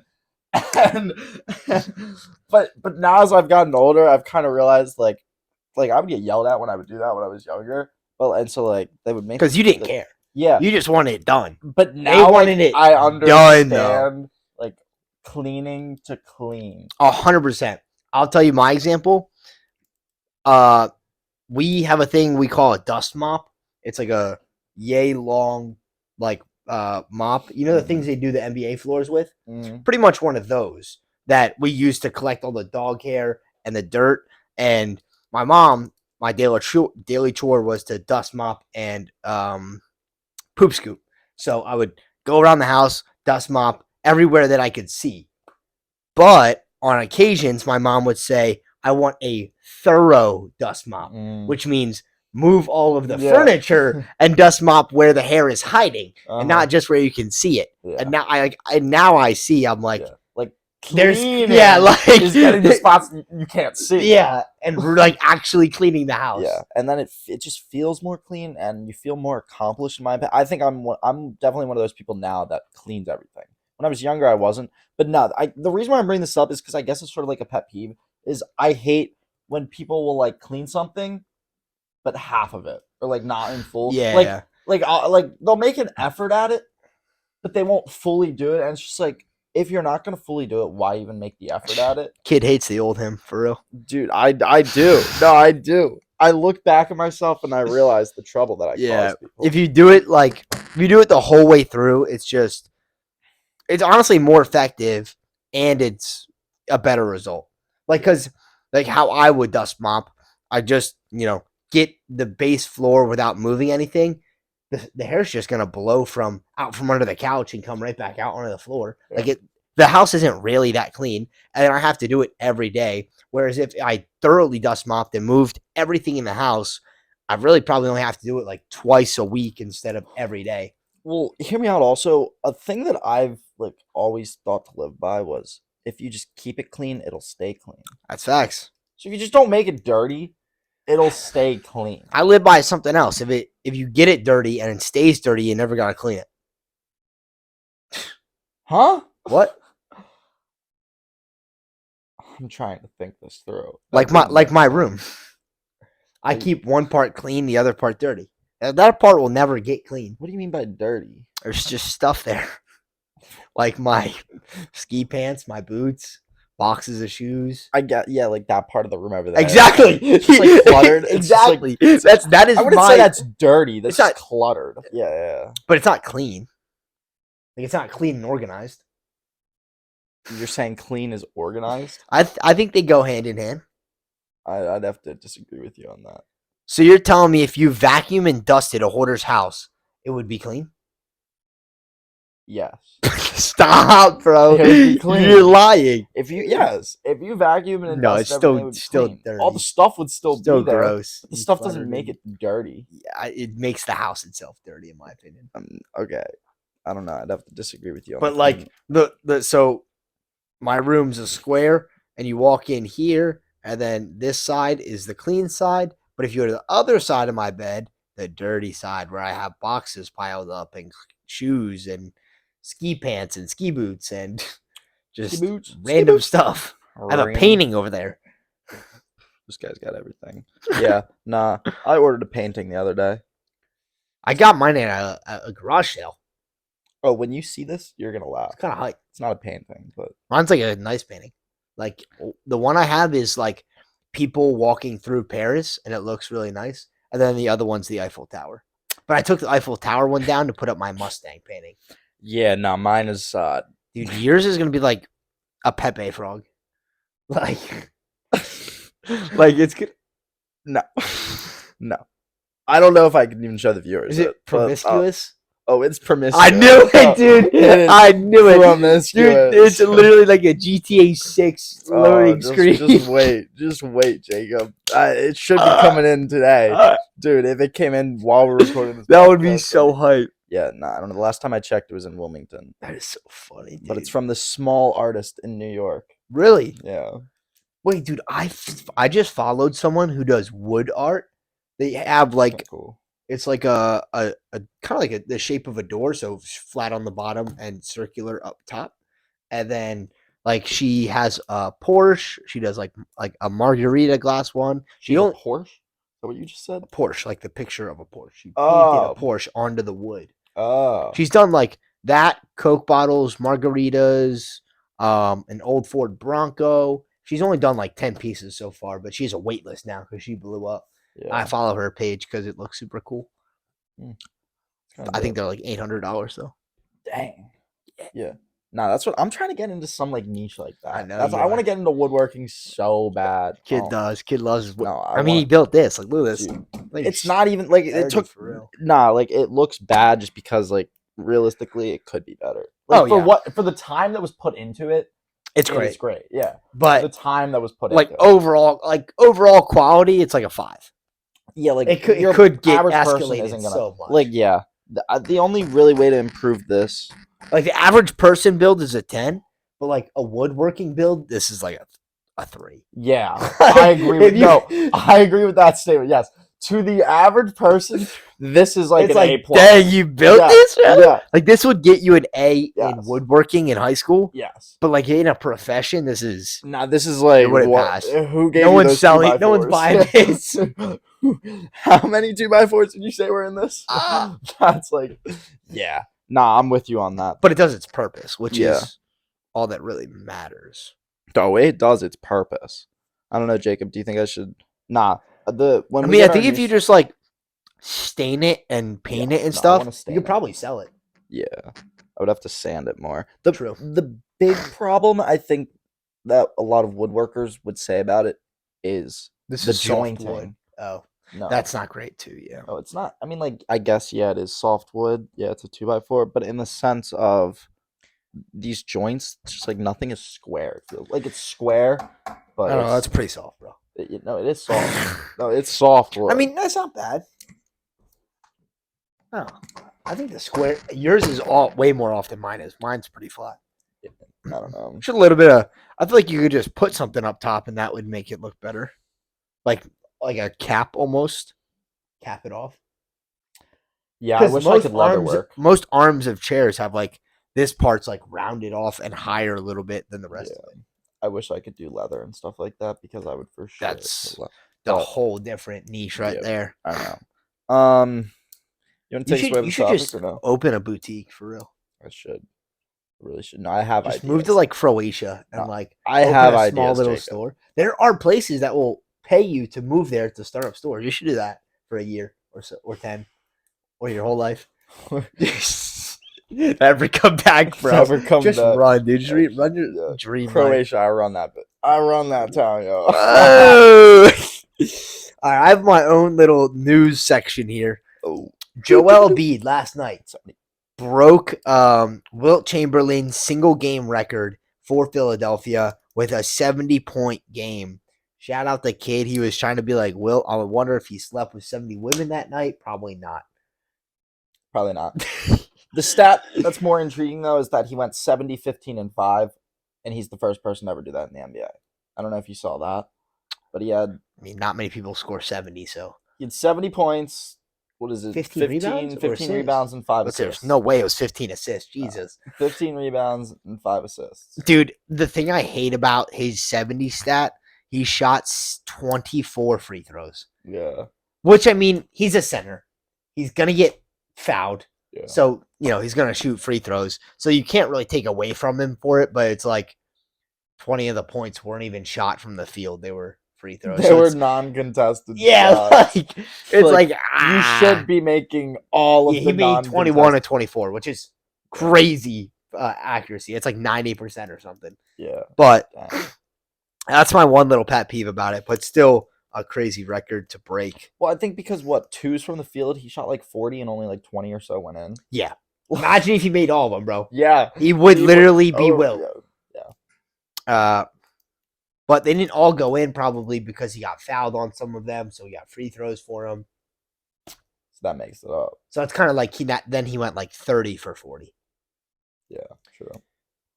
And but now as I've gotten older, I've kind of realized like I would get yelled at when I would do that when I was younger. Well, and so like they would make Because you didn't care. Yeah, You just wanted it done. but now wanted it I understand done, like cleaning to clean. 100%. I'll tell you my example. We have a thing we call a dust mop. It's like a yay long like mop. You know the things they do the NBA floors with? Pretty much one of those that we use to collect all the dog hair and the dirt. And my mom, my daily chore was to dust mop and poop scoop. So I would go around the house, dust mop everywhere that I could see. But on occasions, my mom would say, I want a thorough dust mop, which means move all of the furniture and dust mop where the hair is hiding and not just where you can see it. Yeah. And now I see, I'm like, cleaning like is getting the spots you can't see. Yeah, and we're like actually cleaning the house. Yeah, and then it just feels more clean and you feel more accomplished. In my opinion, I think I'm definitely one of those people now that cleans everything. When I was younger, I wasn't, but no, the reason why I'm bringing this up is because I guess it's sort of like a pet peeve. Is I hate when people will like clean something, but half of it or like not in full. Yeah, like they'll make an effort at it, but they won't fully do it, and it's just like, if you're not gonna fully do it, why even make the effort at it? Kid hates the old him, for real. Dude, I do. No, I do. I look back at myself and I realize the trouble that I caused people. If you do it the whole way through, it's honestly more effective and it's a better result. Like, cause like how I would dust mop, I just, get the base floor without moving anything. The hair's just gonna blow out from under the couch and come right back out onto the floor. Yeah. The house isn't really that clean, and I have to do it every day. Whereas if I thoroughly dust mopped and moved everything in the house, I really probably only have to do it like twice a week instead of every day. Well, hear me out. Also, a thing that I've like always thought to live by was if you just keep it clean, it'll stay clean. That's facts. So if you just don't make it dirty, it'll stay clean. I live by something else. If you get it dirty and it stays dirty, you never gotta clean it. Huh? What? I'm trying to think this through. Like my room. I keep one part clean, the other part dirty. That part will never get clean. What do you mean by dirty? There's just stuff there. Like my ski pants, my boots, boxes of shoes. I get, like that part of the room over there. Exactly. It's just like cluttered. Exactly. That is. I wouldn't say that's dirty. That's just cluttered. Yeah. But it's not clean. Like, it's not clean and organized. You're saying clean is organized? I think they go hand in hand. I'd have to disagree with you on that. So you're telling me if you vacuum and dusted a hoarder's house, it would be clean? Yes. Stop, bro. It would be clean. You're lying. If you vacuum and dust it's still dirty. All the stuff would still be there. Gross. But the stuff doesn't make it dirty. Yeah, it makes the house itself dirty, in my opinion. Okay. I don't know. I'd have to disagree with you on that. But like so my room's a square and you walk in here and then this side is the clean side. But if you go to the other side of my bed, the dirty side where I have boxes piled up and shoes and ski pants and ski boots and just random stuff. I have a painting over there. This guy's got everything. Yeah, nah. I ordered a painting the other day. I got mine at a garage sale. Oh, when you see this, you're gonna laugh. It's kind of hype. It's not a painting, but mine's like a nice painting. Like the one I have is like people walking through Paris, and it looks really nice. And then the other one's the Eiffel Tower. But I took the Eiffel Tower one down to put up my Mustang painting. Yeah, no, mine is. Dude, yours is gonna be like a Pepe frog. Like it's good. No, no. I don't know if I can even show the viewers. Is it promiscuous? Oh, it's promiscuous. I knew it, dude. I knew it. Promiscuous. Dude, it's literally like a GTA 6 loading screen. Just wait, Jacob. It should be coming in today, dude. If it came in while we're recording this, that would be so hype. Yeah, I don't know. The last time I checked, it was in Wilmington. That is so funny, dude. But it's from this small artist in New York. Really? Yeah. Wait, dude, I just followed someone who does wood art. They have like Cool. It's like a kind of like the shape of a door, so flat on the bottom and circular up top. And then like she has a Porsche. She does like a margarita glass one. She don't Porsche. Is that what you just said? Porsche, like the picture of a Porsche. She painted Oh. a Porsche onto the wood. Oh. She's done like that, Coke bottles, margaritas, an old Ford Bronco. She's only done like 10 pieces so far, but she has a wait list now because she blew up. Yeah. I follow her page because it looks super cool. I think dope. they're like $800 though. Dang. Yeah. Nah, that's what I'm trying to get into, some like niche like that. I know I want to get into woodworking so bad. Kid does. Kid loves. No, I mean, he built this. Like, look at this. Dude, Like, it's not even like it took. for real. Nah, like it looks bad just because like realistically it could be better. Like, for the time that was put into it, It's great. It's great. Yeah, But the time that was put like into it. overall quality, it's like a 5. Yeah, like It your could get average person escalated isn't gonna, so much. Like, yeah, the only really way to improve this, like the average person build is a 10, but like a woodworking build, this is like a 3. Yeah, I agree with I agree with that statement. Yes, to the average person, this is like it's an like, A plus. dang, you built this? Really? Yeah, like this would get you an A Yes. in woodworking in high school. yes. But like in a profession, this is Nah, this is like wouldn't what? pass. Who gave no you one's those selling. 2x4s? No one's buying this. How many 2x4s did you say were in this? That's like, yeah. Nah, I'm with you on that. But it does its purpose, which Yeah. is all that really matters. Oh, it does its purpose. I don't know, Jacob. Do you think I should? Nah. I think if you just like stain it and paint it and stuff, you could probably sell it. Yeah, I would have to sand it more. True. The big problem I think that a lot of woodworkers would say about it is This the is soft jointing. wood. Oh, No, that's not great too. Yeah. no, it's not. I mean, like, I guess yeah, it is soft wood. Yeah, it's a 2x4, but in the sense of these joints, it's just like nothing is square. It feels like it's square, but I don't know. That's pretty soft, bro. No, it is soft. No, it's soft wood. I mean, that's not bad. Oh, I think the square. Yours is all way more off than mine is. Mine's pretty flat. I don't know. Just a little bit of. I feel like you could just put something up top, and that would make it look better, like a cap almost. Cap it off. Yeah, I wish I could leather work. Most arms of chairs have like this part's like rounded off and higher a little bit than the rest of them. I wish I could do leather and stuff like that because I would for sure. That's the whole different niche right there. I know. You want to take us away with You the should topic just or no? open a boutique for real. I should. I really should. No, I have Just ideas. move to like Croatia and No, like I open have a ideas, small little Jacob. store. There are places that will pay you to move there to start up stores. You should do that for a year or so, or 10, or your whole life. Never come back, bro. Never come Just back. run, dude. Just run your dream. life. Croatia, I run that bit. I run that town, yo. Oh. All right, I have my own little news section here. Oh. Joel Embiid last night broke Wilt Chamberlain's single game record for Philadelphia with a 70-point game. Shout out the kid. He was trying to be like Wilt. I would wonder if he slept with 70 women that night. Probably not. Probably not. The stat that's more intriguing, though, is that he went 70, 15, and 5, and he's the first person to ever do that in the NBA. I don't know if you saw that, but he had... I mean, not many people score 70, so... He had 70 points. What is it? 15 rebounds? 15 rebounds and 5 assists. There's no way it was 15 assists. Jesus. 15 rebounds and 5 assists. Dude, the thing I hate about his 70 stat, he shot 24 free throws. Yeah. Which, I mean, he's a center. He's going to get fouled. Yeah. So, he's going to shoot free throws. So you can't really take away from him for it, but it's like 20 of the points weren't even shot from the field. They were free throws. They were non-contested. Yeah, shots. it's like you should be making all of the he made 21 and 24, which is crazy accuracy. It's like 90% or something. Yeah. But that's my one little pet peeve about it. But still, a crazy record to break. Well, I think because twos from the field, he shot like 40 and only like 20 or so went in. Yeah. Imagine if he made all of them, bro. Yeah. He would literally be Will. Yeah. But they didn't all go in probably because he got fouled on some of them, so he got free throws for him. So that makes it up. So it's kind of like he went like 30 for 40. Yeah, true.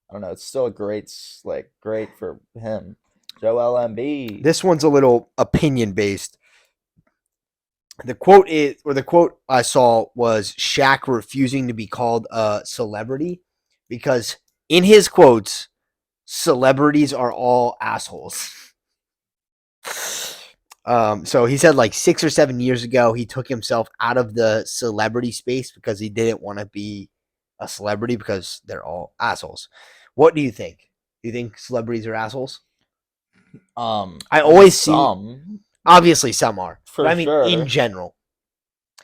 I don't know. It's still great for him. Joel Embiid. This one's a little opinion based. The quote I saw was Shaq refusing to be called a celebrity because in his quotes, celebrities are all assholes. So he said like 6 or 7 years ago, he took himself out of the celebrity space because he didn't want to be a celebrity because they're all assholes. What do you think? Do you think celebrities are assholes? I always see. Obviously, some are. But I mean, in general,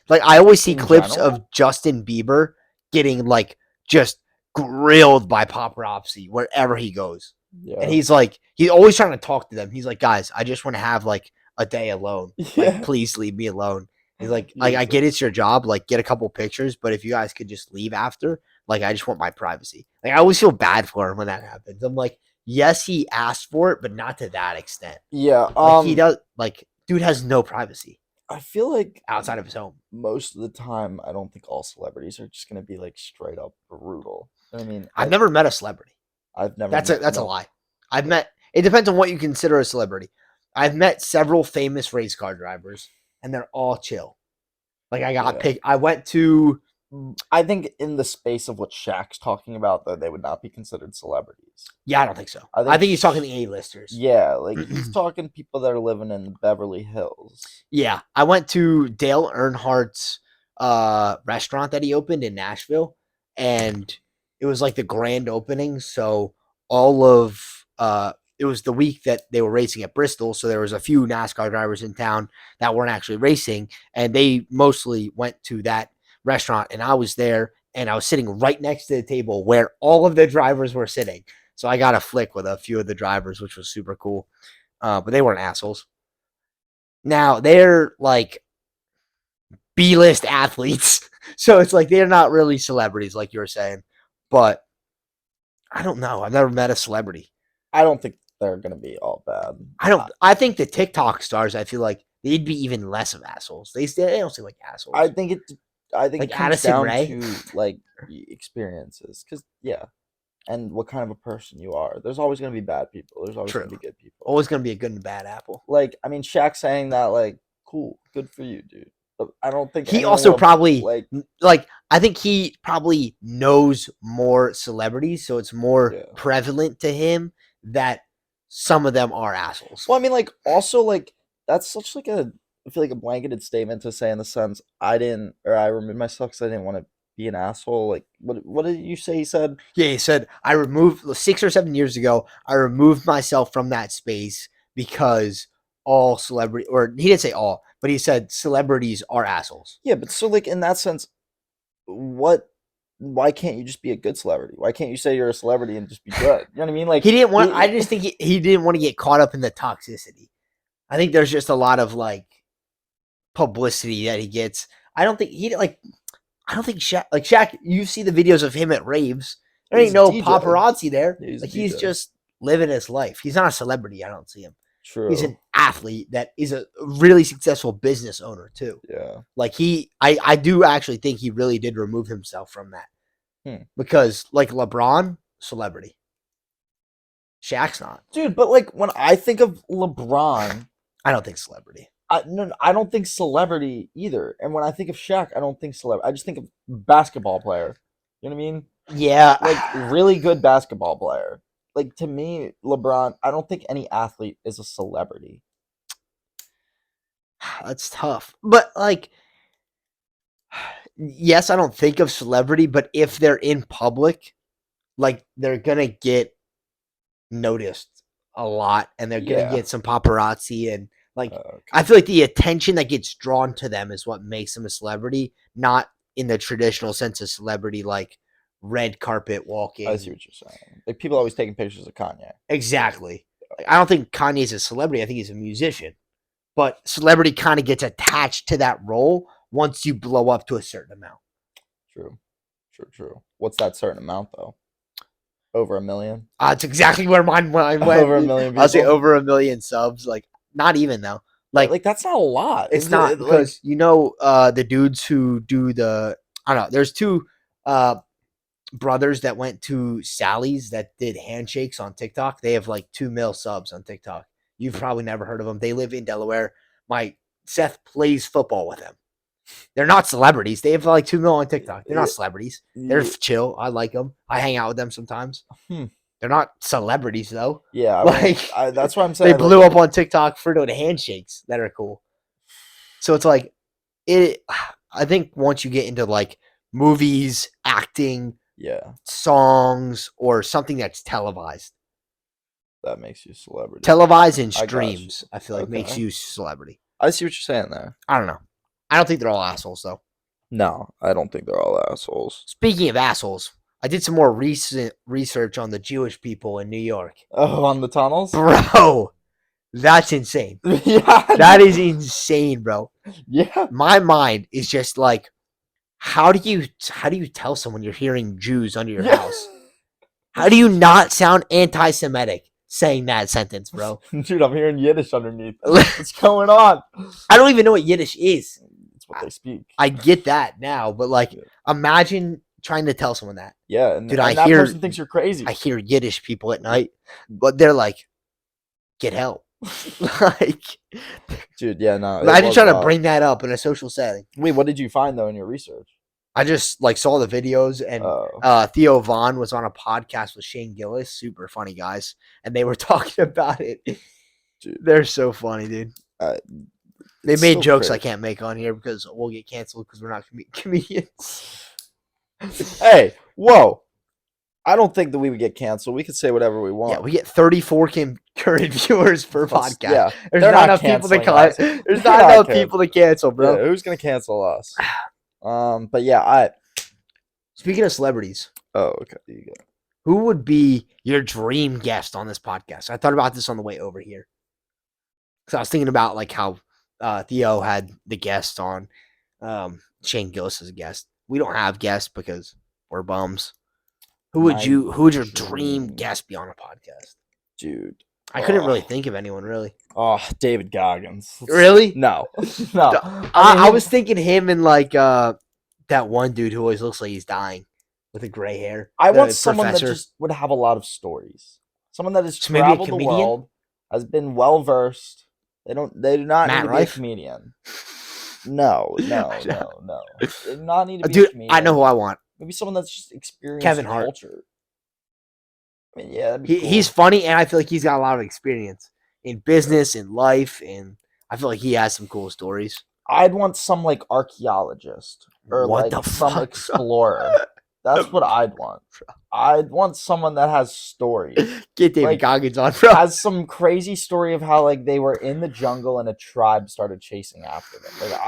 like I always see clips of Justin Bieber getting like just grilled by paparazzi wherever he goes, and he's always trying to talk to them. He's like, guys, I just want to have like a day alone. Like, please leave me alone. He's like, I get it's your job. Like, get a couple pictures, but if you guys could just leave after, like, I just want my privacy. Like, I always feel bad for him when that happens. I'm like, yes, he asked for it, but not to that extent. Yeah. Like, he does. Like, dude has no privacy. I feel like outside of his home. Most of the time, I don't think all celebrities are just gonna be like straight up brutal. I mean, I've never met a celebrity. I've never. That's a lie. I've met. It depends on what you consider a celebrity. I've met several famous race car drivers, and they're all chill. Like I got picked. I went to. I think in the space of what Shaq's talking about, though, they would not be considered celebrities. Yeah, I don't think so. I think he's talking the A-listers. Yeah, like he's talking people that are living in the Beverly Hills. Yeah, I went to Dale Earnhardt's restaurant that he opened in Nashville, and it was like the grand opening. So all of it was the week that they were racing at Bristol, so there was a few NASCAR drivers in town that weren't actually racing, and they mostly went to that restaurant, and I was there, and I was sitting right next to the table where all of the drivers were sitting. So I got a flick with a few of the drivers, which was super cool. But they weren't assholes. Now, they're like B-list athletes, so it's like they're not really celebrities like you were saying. But I don't know. I've never met a celebrity. I don't think they're going to be all bad. I think the TikTok stars, I feel like they'd be even less of assholes. They don't seem like assholes. I think like it comes Addison down Rae? to like experiences, because and what kind of a person you are. There's always going to be bad people. There's always going to be good people. Always going to be a good and bad apple. Like, I mean, Shaq saying that, like, cool, good for you, dude. But I don't think he also probably like I think he probably knows more celebrities, so it's more prevalent to him that some of them are assholes. Well, I mean, like, also, like, that's such like I feel like a blanketed statement to say, in the sense I removed myself because I didn't want to be an asshole. Like, what did you say he said? Yeah, he said, 6 or 7 years ago, I removed myself from that space because all celebrity, or he didn't say all, but he said celebrities are assholes. Yeah, but so, like, in that sense, why can't you just be a good celebrity? Why can't you say you're a celebrity and just be good? You know what I mean? Like, he didn't want, I just think he didn't want to get caught up in the toxicity. I think there's just a lot of like publicity that he gets. I don't think Shaq, you see the videos of him at raves. There ain't no paparazzi there. He's just living his life. He's not a celebrity. I don't see him. True. He's an athlete that is a really successful business owner too. Yeah. Like I do actually think he really did remove himself from that. Because like LeBron, celebrity. Shaq's not. Dude, but like when I think of LeBron, I don't think celebrity. I don't think celebrity either. And when I think of Shaq, I don't think celebrity. I just think of basketball player. You know what I mean? Yeah. Like really good basketball player. Like, to me, LeBron, I don't think any athlete is a celebrity. That's tough. But like, yes, I don't think of celebrity, but if they're in public, like they're going to get noticed a lot, and they're going to get some paparazzi, and like I feel like the attention that gets drawn to them is what makes them a celebrity, not in the traditional sense of celebrity, like red carpet walking. I see what you're saying. Like, people always taking pictures of Kanye. Exactly. Like, I don't think Kanye's a celebrity. I think he's a musician. but celebrity kind of gets attached to that role once you blow up to a certain amount. True. What's that certain amount though? Over 1 million? It's exactly where mine went. Over 1 million people? I'll say over 1 million subs. Like, not even though. Like that's not a lot. It's not because the dudes who do I don't know. There's two brothers that went to Sally's that did handshakes on TikTok. They have like 2 mil subs on TikTok. You've probably never heard of them. They live in Delaware. My Seth plays football with them. They're not celebrities. They have like 2 mil on TikTok. They're not celebrities. They're chill. I like them. I hang out with them sometimes. They're not celebrities though. Yeah, that's what I'm saying. They blew up on TikTok for doing handshakes that are cool. So it's like I think once you get into like movies, acting, songs, or something that's televised, that makes you celebrity. Televised and streams, I feel like makes you celebrity. I see what you're saying there. I don't know. I don't think they're all assholes though. No, I don't think they're all assholes. Speaking of assholes, I did some more recent research on the Jewish people in New York. Oh, on the tunnels? Bro, that's insane. Yeah. That is insane, bro. Yeah. My mind is just like, how do you tell someone you're hearing Jews under your house? How do you not sound anti-Semitic saying that sentence, bro? Dude, I'm hearing Yiddish underneath. What's going on? I don't even know what Yiddish is. It's what they speak. I get that now, but like, imagine trying to tell someone that. Yeah, and, dude, and that person thinks you're crazy. I hear Yiddish people at night, but they're like, get help. Like, dude, yeah, no. Imagine trying to bring that up in a social setting. Wait, what did you find though in your research? I just like saw the videos, and Theo Vaughn was on a podcast with Shane Gillis, super funny guys, and they were talking about it. Dude, they're so funny, dude. They made so jokes crazy. I can't make on here because we'll get canceled because we're not comedians. Hey, whoa. I don't think that we would get canceled. We could say whatever we want. Yeah, we get 34 current viewers per podcast. Yeah, there's not enough people to There's not enough people to cancel, bro. Yeah, who's gonna cancel us? But yeah, Speaking of celebrities. Oh, okay. You go. Who would be your dream guest on this podcast? I thought about this on the way over here. So I was thinking about like how Theo had the guest on, Shane Gillis as a guest. We don't have guests because we're bums. Who would your dream guest be on a podcast? Dude. I couldn't really think of anyone really. Oh, David Goggins. Really? No. No. I was thinking him and like that one dude who always looks like he's dying with the gray hair. I want someone that just would have a lot of stories. Someone that has traveled the world, has been well versed. They do not need to be a comedian. No. They do not need to be a comedian. I know who I want. Maybe someone that's just experienced Kevin Hart. culture. I mean, yeah, he's funny, and I feel like he's got a lot of experience in business, in life, and I feel like he has some cool stories. I'd want some like archaeologist or some explorer. That's what I'd want. I'd want someone that has stories. Get David Goggins on, bro. Has some crazy story of how like they were in the jungle and a tribe started chasing after them. Like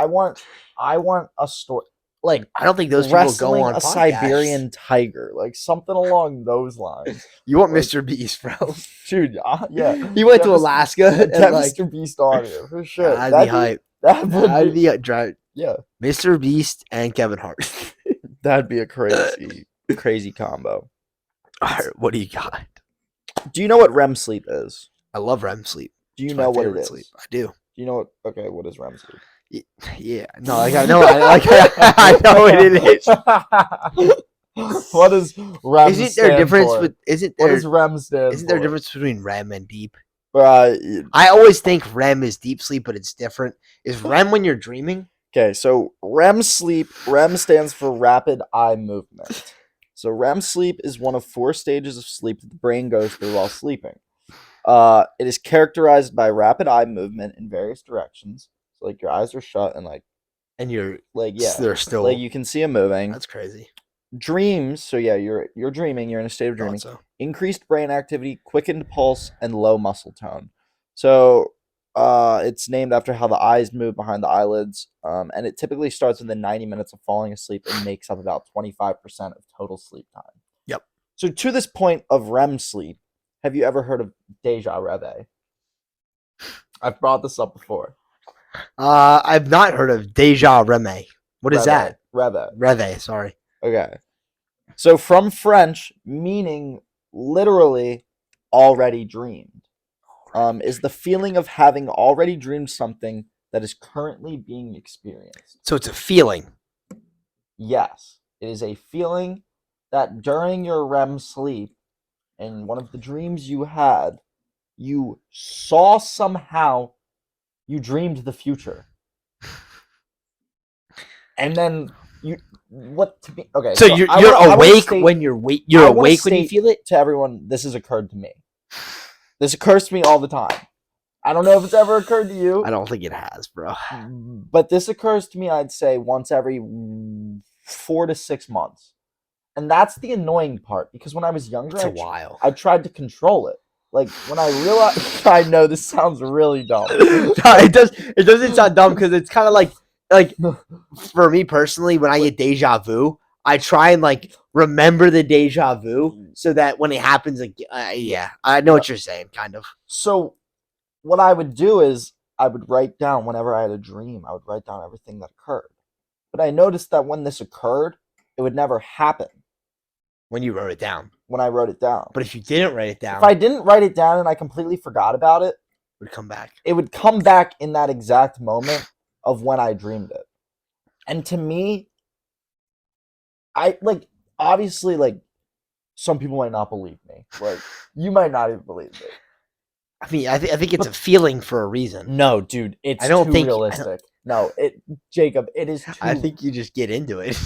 I want a story. Like I don't think those people go on a podcasts. Siberian tiger, like something along those lines. You want Mr. Beast, bro? Dude, yeah. He went to Alaska. And Mr. Beast on here for sure. That'd be hype. That'd be a yeah. Mr. Beast and Kevin Hart. That'd be a crazy combo. All right, what do you got? Do you know what REM sleep is? I love REM sleep. Do you know what it is? Sleep. I do. Do you know what? Okay, what is REM sleep? Yeah, no, like I know, I know what it is. What is REM? Isn't there a difference? What does REM stand? Isn't there a difference between REM and deep? I always think REM is deep sleep, but it's different. Is REM when you're dreaming? Okay, so REM sleep. REM stands for rapid eye movement. So REM sleep is one of 4 stages of sleep that the brain goes through while sleeping. It is characterized by rapid eye movement in various directions. Like your eyes are shut and you're like they're still like you can see them moving. That's crazy. Dreams, so yeah, you're dreaming. You're in a state of dreaming. So. Increased brain activity, quickened pulse, and low muscle tone. So it's named after how the eyes move behind the eyelids. And it typically starts within 90 minutes of falling asleep and makes up about 25% of total sleep time. Yep. So to this point of REM sleep, have you ever heard of Deja Reve? I've brought this up before. I've not heard of Deja Reve. What is that? Rêvé. Reve, sorry. Okay. So from French, meaning literally already dreamed, is the feeling of having already dreamed something that is currently being experienced. So it's a feeling. Yes, it is a feeling that during your REM sleep, in one of the dreams you had, you saw somehow, you dreamed the future. And then you, what to be, okay. So you're awake when you're awake when you feel it? To everyone, this has occurred to me. This occurs to me all the time. I don't know if it's ever occurred to you. I don't think it has, bro. But this occurs to me, I'd say, once every 4 to 6 months. And that's the annoying part, because when I was younger, It's a while. I tried to control it. Like, when I realized, I know this sounds really dumb. No, it doesn't sound dumb, because it's kind of like for me personally, when I get deja vu, I try and like remember the deja vu so that when it happens, like, yeah, I know what you're saying, kind of. So what I would do is I would write down, whenever I had a dream, I would write down everything that occurred. But I noticed that when this occurred, it would never happen. When you wrote it down. When I wrote it down. But if you didn't write it down. If I didn't write it down and I completely forgot about it. It would come back. It would come back in that exact moment of when I dreamed it. And to me, I, like, obviously, like, some people might not believe me. Like, you might not even believe me. I mean, I think it's a feeling for a reason. No, dude, it's too realistic. No, Jacob, it is too... I think you just get into it.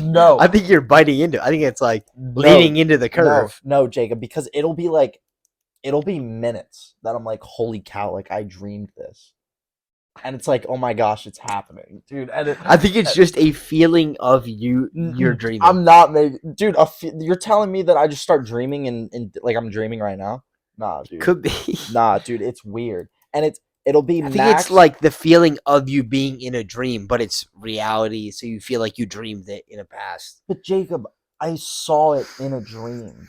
No. I think you're biting into it. I think it's like leading into the curve. No, Jacob, because it'll be minutes that I'm like, holy cow, like, I dreamed this. And it's like, oh my gosh, it's happening, dude. And I think it's just a feeling of you're dreaming. I'm not maybe, dude. You're telling me that I just start dreaming and like I'm dreaming right now? Nah, dude. Could be. Nah, dude. It's weird, and it'll be. I think it's like the feeling of you being in a dream, but it's reality, so you feel like you dreamed it in the past. But Jacob, I saw it in a dream.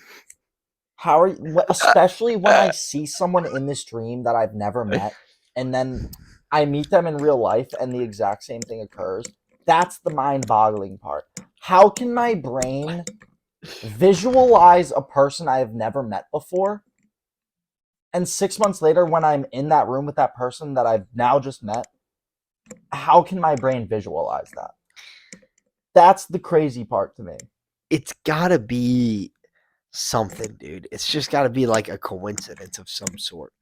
How are you? Especially when I see someone in this dream that I've never met, and then I meet them in real life and the exact same thing occurs. That's the mind-boggling part. How can my brain visualize a person I have never met before? And 6 months later, when I'm in that room with that person that I've now just met, how can my brain visualize that? That's the crazy part to me. It's gotta be something, dude. It's just gotta be like a coincidence of some sort.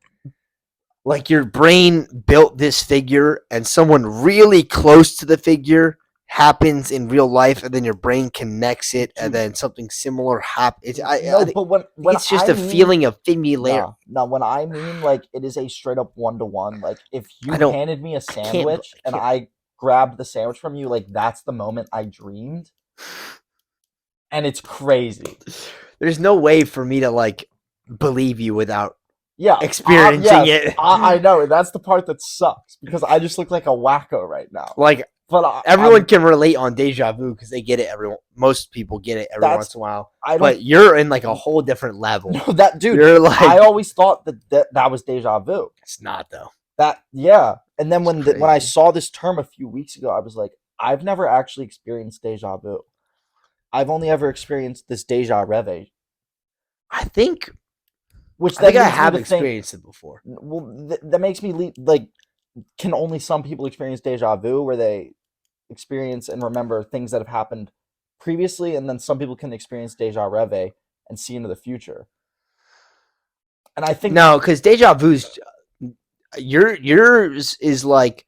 Like your brain built this figure and someone really close to the figure happens in real life, and then your brain connects it, and then something similar happens. But when it's just a feeling of familiarity. No, when I mean, like, it is a straight up 1-to-1. Like, if you handed me a sandwich and I grabbed the sandwich from you, like, that's the moment I dreamed. And it's crazy. There's no way for me to, like, believe you without experiencing it. I know. That's the part that sucks, because I just look like a wacko right now. Like, but everyone can relate on deja vu because they get it. Most people get it every once in a while. But you're in like a whole different level. No, that dude. You're like, I always thought that was deja vu. It's not though. And then when I saw this term a few weeks ago, I was like, I've never actually experienced deja vu. I've only ever experienced this Deja Reve. I think I have experienced it before. Well, that makes me like, can only some people experience deja vu, where they experience and remember things that have happened previously, and then some people can experience Deja Reve and see into the future. And I think no, because deja vu's yours is like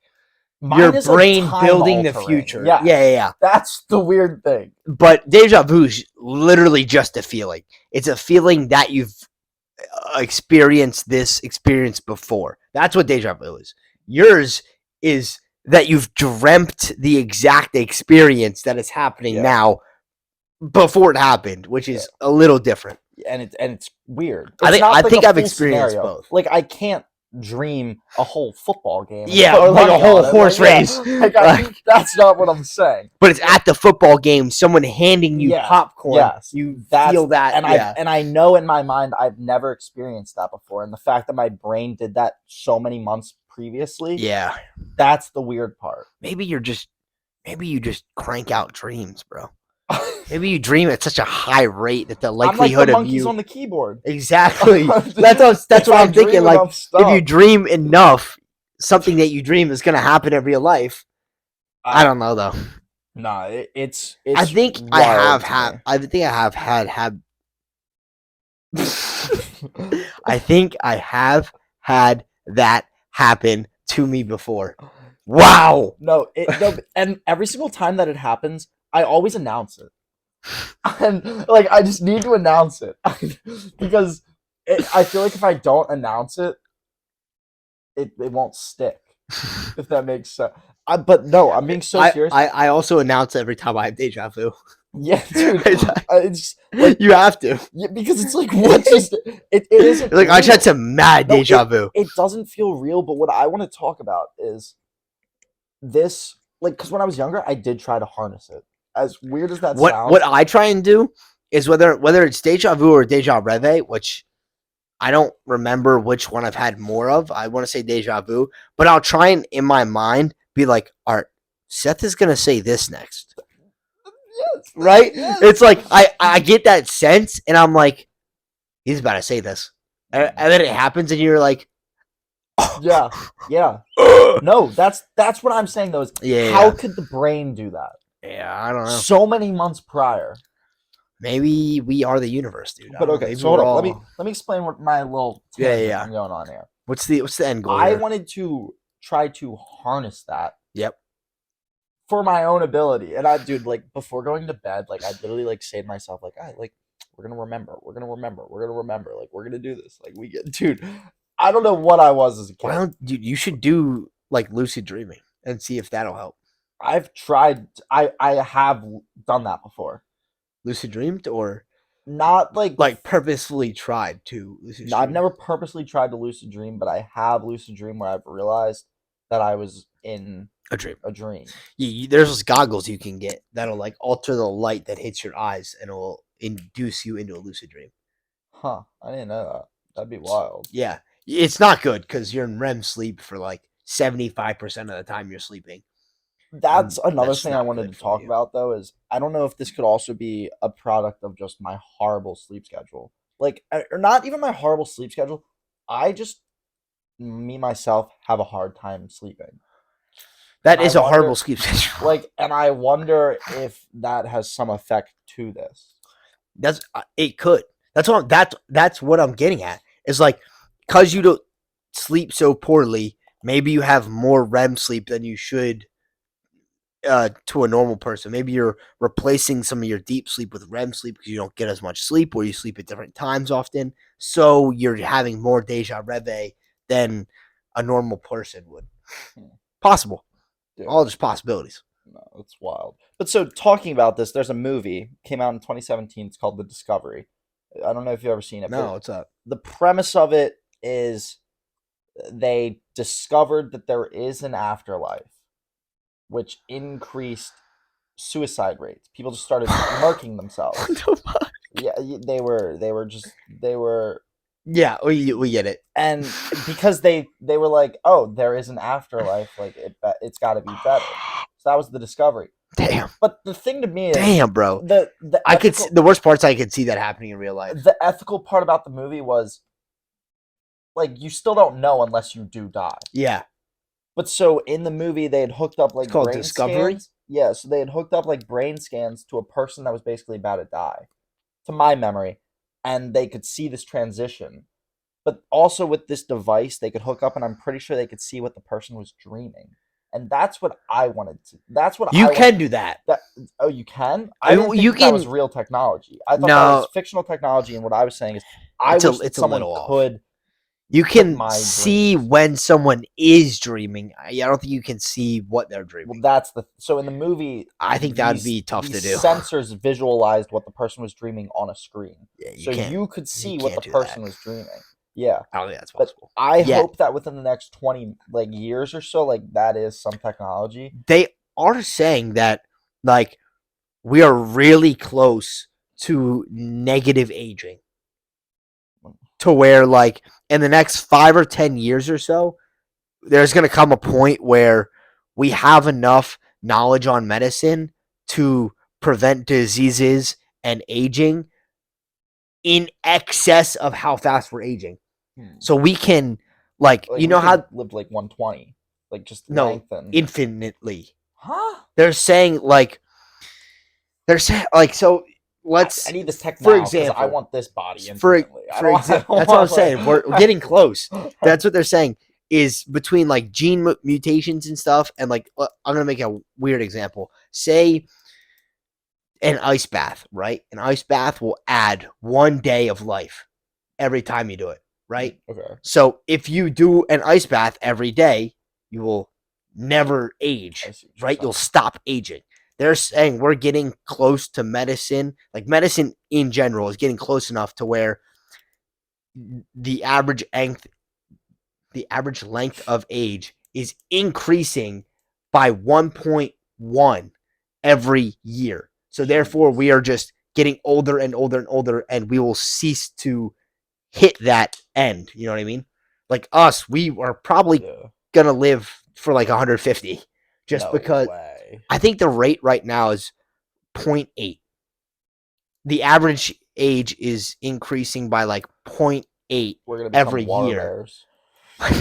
your brain building the future. Yeah. That's the weird thing. But deja vu's literally just a feeling. It's a feeling that you've experienced this experience before. That's what deja vu is. Yours is that you've dreamt the exact experience that is happening now before it happened, which is a little different. And it's weird. I think I've experienced both. Like, I can't dream a whole football game. Or like a whole horse race. That's not what I'm saying. But it's at the football game, someone handing you popcorn. Yes. You feel that. And I know in my mind I've never experienced that before. And the fact that my brain did that so many months previously. Yeah. That's the weird part. Maybe you just crank out dreams, bro. Maybe you dream at such a high rate that the I'm like likelihood the of monkeys you on the keyboard. exactly. That's If what I I'm thinking. dream Like enough if you stuff, dream enough, something that you dream is gonna happen in real life. I don't know though. Nah, it's I think I wild have to had. me. I think I have had. I think I have had that happen to me before. Wow. No, and every single time that it happens, I always announce it. And like I just need to announce it because I feel like if I don't announce it, it won't stick. If that makes sense. But no, I'm being so serious. I also announce every time I have deja vu. Yeah, dude. It's It's like you have to. yeah, because it's like what just it isn't Like I just had real. some mad No, deja vu. It doesn't feel real, but what I want to talk about is this like because when I was younger, I did try to harness it. As weird as that sounds. What I try and do is whether it's deja vu or deja reve, which I don't remember which one I've had more of. I want to say deja vu, but I'll try and in my mind be like, "Art, Seth is gonna say this next." Yes, Right? yes. It's like I get that sense, and I'm like, he's about to say this, and then it happens, and you're like, Yeah. No, that's what I'm saying though. Is Yeah, how yeah. could the brain do that? Yeah, I don't know. So many months prior. Maybe we are the universe, dude. But okay, Maybe so hold we're up. all. Let me explain what my little Yeah, tangent yeah. I'm going on here. What's the end goal? I here? wanted to try to harness that. Yep. For my own ability, and I, dude, like before going to bed, like I literally like say to myself, like, like we're gonna remember, like we're gonna do this, like we get, dude. I don't know what I was as a kid. Why don't you should do like lucid dreaming and see if that'll help. I've tried. I have done that before. Lucid dreamed or not like purposefully tried to lucid no, I've dream? never purposely tried to lucid dream, but I have lucid dream where I've realized that I was in A dream. Yeah, there's those goggles you can get that'll like alter the light that hits your eyes and it will induce you into a lucid dream. Huh? I didn't know that. That'd be wild. Yeah, it's not good because you're in REM sleep for like 75% of the time you're sleeping. That's another that's thing I not wanted good to for talk you. about though is I don't know if this could also be a product of just my horrible sleep schedule. Like or not even my horrible sleep schedule. I just me myself have a hard time sleeping. That And is I a wonder- horrible sleep schedule. Like and I wonder if that has some effect to this. That's it could. That's what I'm getting at. Is like because you don't sleep so poorly, maybe you have more REM sleep than you should to a normal person. Maybe you're replacing some of your deep sleep with REM sleep because you don't get as much sleep or you sleep at different times often. So you're having more deja reve than a normal person would. Possible. Dude. All just possibilities. No, it's wild. But so talking about this, there's a movie came out in 2017. It's called The Discovery. I don't know if you've ever seen it. No, what's up? The premise of it is they discovered that there is an afterlife, which increased suicide rates. People just started murking themselves. Yeah, they were. Yeah, we get it. And because they were like, oh, there is an afterlife, like it's got to be better. So that was the discovery. Damn. But the thing to me is, damn, bro. I could see, the worst parts I could see that happening in real life. The ethical part about the movie was like you still don't know unless you do die. Yeah. But so in the movie they had hooked up like it's called brain Discovery. Scans. Yeah, so they had hooked up like brain scans to a person that was basically about to die, to my memory, and they could see this transition. But also with this device, they could hook up, and I'm pretty sure they could see what the person was dreaming. And that's what I wanted to. That's what you can do that. Oh, you can. I didn't think that was real technology. I thought that was fictional technology. And what I was saying is, I wish that someone could. You can see when someone is dreaming. I don't think you can see what they're dreaming. Well, that's so in the movie. I think that would be tough to do. Sensors visualized what the person was dreaming on a screen, yeah, you could see what the person was dreaming. Yeah, I don't think that's possible. But I hope that within the next 20 years or so, that is some technology. They are saying that we are really close to negative aging, to where in the next 5 or 10 years or so, there's going to come a point where we have enough knowledge on medicine to prevent diseases and aging in excess of how fast we're aging. So we can, like you know how live like 120, like just no lengthen. infinitely. Huh? They're saying so. Let's. I need this tech for now because example, I want this body for infinitely. example, that's what I'm saying. We're getting close. That's what they're saying is between like gene mutations and stuff, and like I'm gonna make a weird example. Say an ice bath, right? An ice bath will add 1 day of life every time you do it, right? Okay. So if you do an ice bath every day, you will never age, right? You'll stop aging. They're saying we're getting close to medicine. Like medicine in general is getting close enough to where the average length of age is increasing by 1.1 every year. So therefore, we are just getting older and older and older, and we will cease to hit that end. You know what I mean? Like us, we are probably gonna live for like 150, just because. I think the rate right now is 0.8. The average age is increasing by like 0.8 every year. Bears.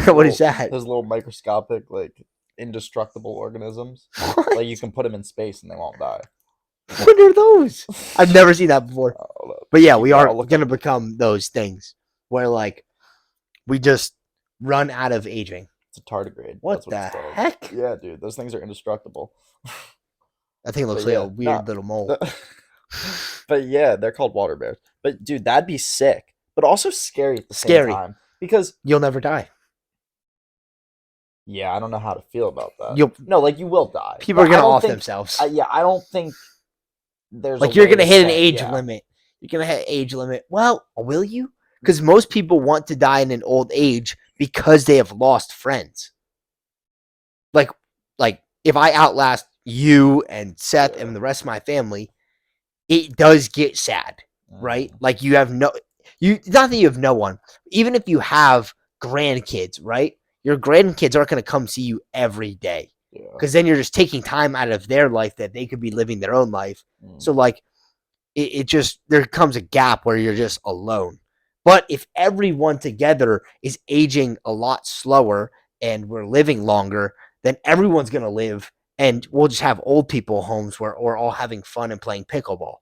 What is that? Those little microscopic, like indestructible organisms. What? Like you can put them in space and they won't die. What are those? I've never seen that before. But yeah, we are going to become those things where like we just run out of aging. It's a tardigrade. What the heck? Yeah, dude, those things are indestructible. I think it looks like a weird little mole. But yeah, they're called water bears. But dude, that'd be sick, but also scary at the same time because you'll never die. Yeah, I don't know how to feel about that. You will die. People are gonna off themselves. I don't think there's like you're gonna hit an age limit. You're gonna hit age limit. Well, will you? Because most people want to die in an old age because they have lost friends. Like if I outlast you and Seth and the rest of my family, it does get sad, right? Like you have not that you have no one. Even if you have grandkids, right? Your grandkids aren't going to come see you every day because then you're just taking time out of their life that they could be living their own life. So like it just, there comes a gap where you're just alone. But if everyone together is aging a lot slower and we're living longer, then everyone's going to live and we'll just have old people homes where we're all having fun and playing pickleball.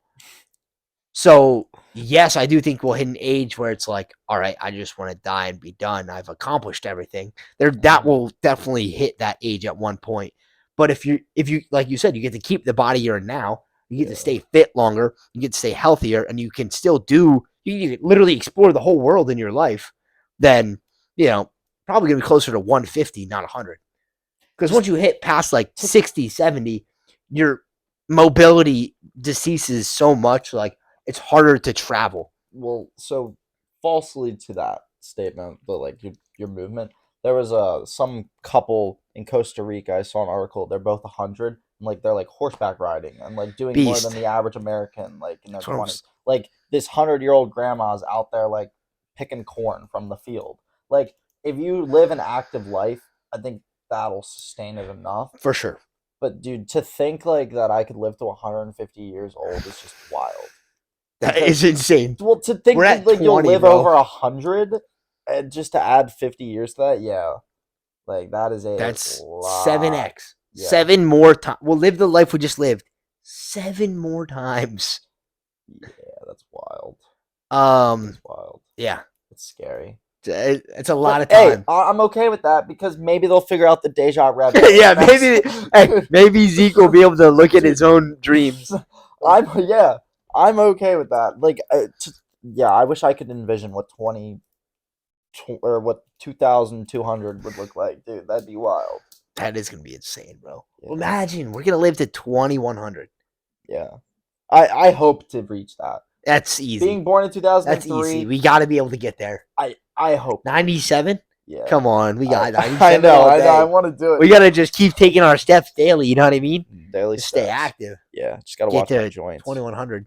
So, yes, I do think we'll hit an age where it's like, all right, I just want to die and be done. I've accomplished everything. That will definitely hit that age at one point. But if you, like you said, you get to keep the body you're in now, you get to stay fit longer, you get to stay healthier, and you can still you can literally explore the whole world in your life, then, probably going to be closer to 150, not 100. Because once you hit past like 60, 70, your mobility decreases so much, like, it's harder to travel. Well, so falsely to that statement, but like your movement, there was some couple in Costa Rica. I saw an article. They're both 100, and like they're like horseback riding and like doing more than the average American, like in their 20s. Like this 100-year-old grandma's out there like picking corn from the field. Like if you live an active life, I think that'll sustain it enough. For sure. But dude, to think like that I could live to 150 years old is just wild. That is insane. Well, to think that like 20, you'll live over 100, and just to add 50 years to that, like that's lot. 7x. 7 more times. We'll live the life we just lived 7 more times. Yeah, that's wild. That's wild. Yeah, it's scary. It's a lot of time. Hey, I'm okay with that because maybe they'll figure out the Deja Reve. Yeah, maybe Zeke will be able to look at his own dreams. I'm okay with that. Like, I wish I could envision what 2,200 would look like, dude. That'd be wild. That is gonna be insane, bro. Yeah. Imagine we're gonna live to 2,100. Yeah, I hope to reach that. That's easy. Being born in 2003, that's easy. We got to be able to get there. I hope 97. Yeah, come on, we got 97. I know. I want to do it. We gotta just keep taking our steps daily. You know what I mean? Daily steps. Stay active. Yeah, just gotta watch my joints. 2,100.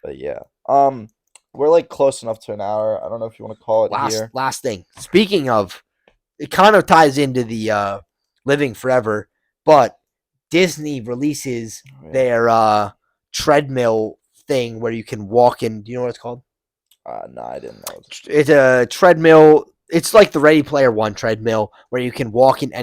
But yeah, we're like close enough to an hour. I don't know if you want to call it here. Last thing. Speaking of, it kind of ties into the living forever, but Disney releases their treadmill thing where you can walk in. Do you know what it's called? No, I didn't know. It's a treadmill. It's like the Ready Player One treadmill where you can walk in any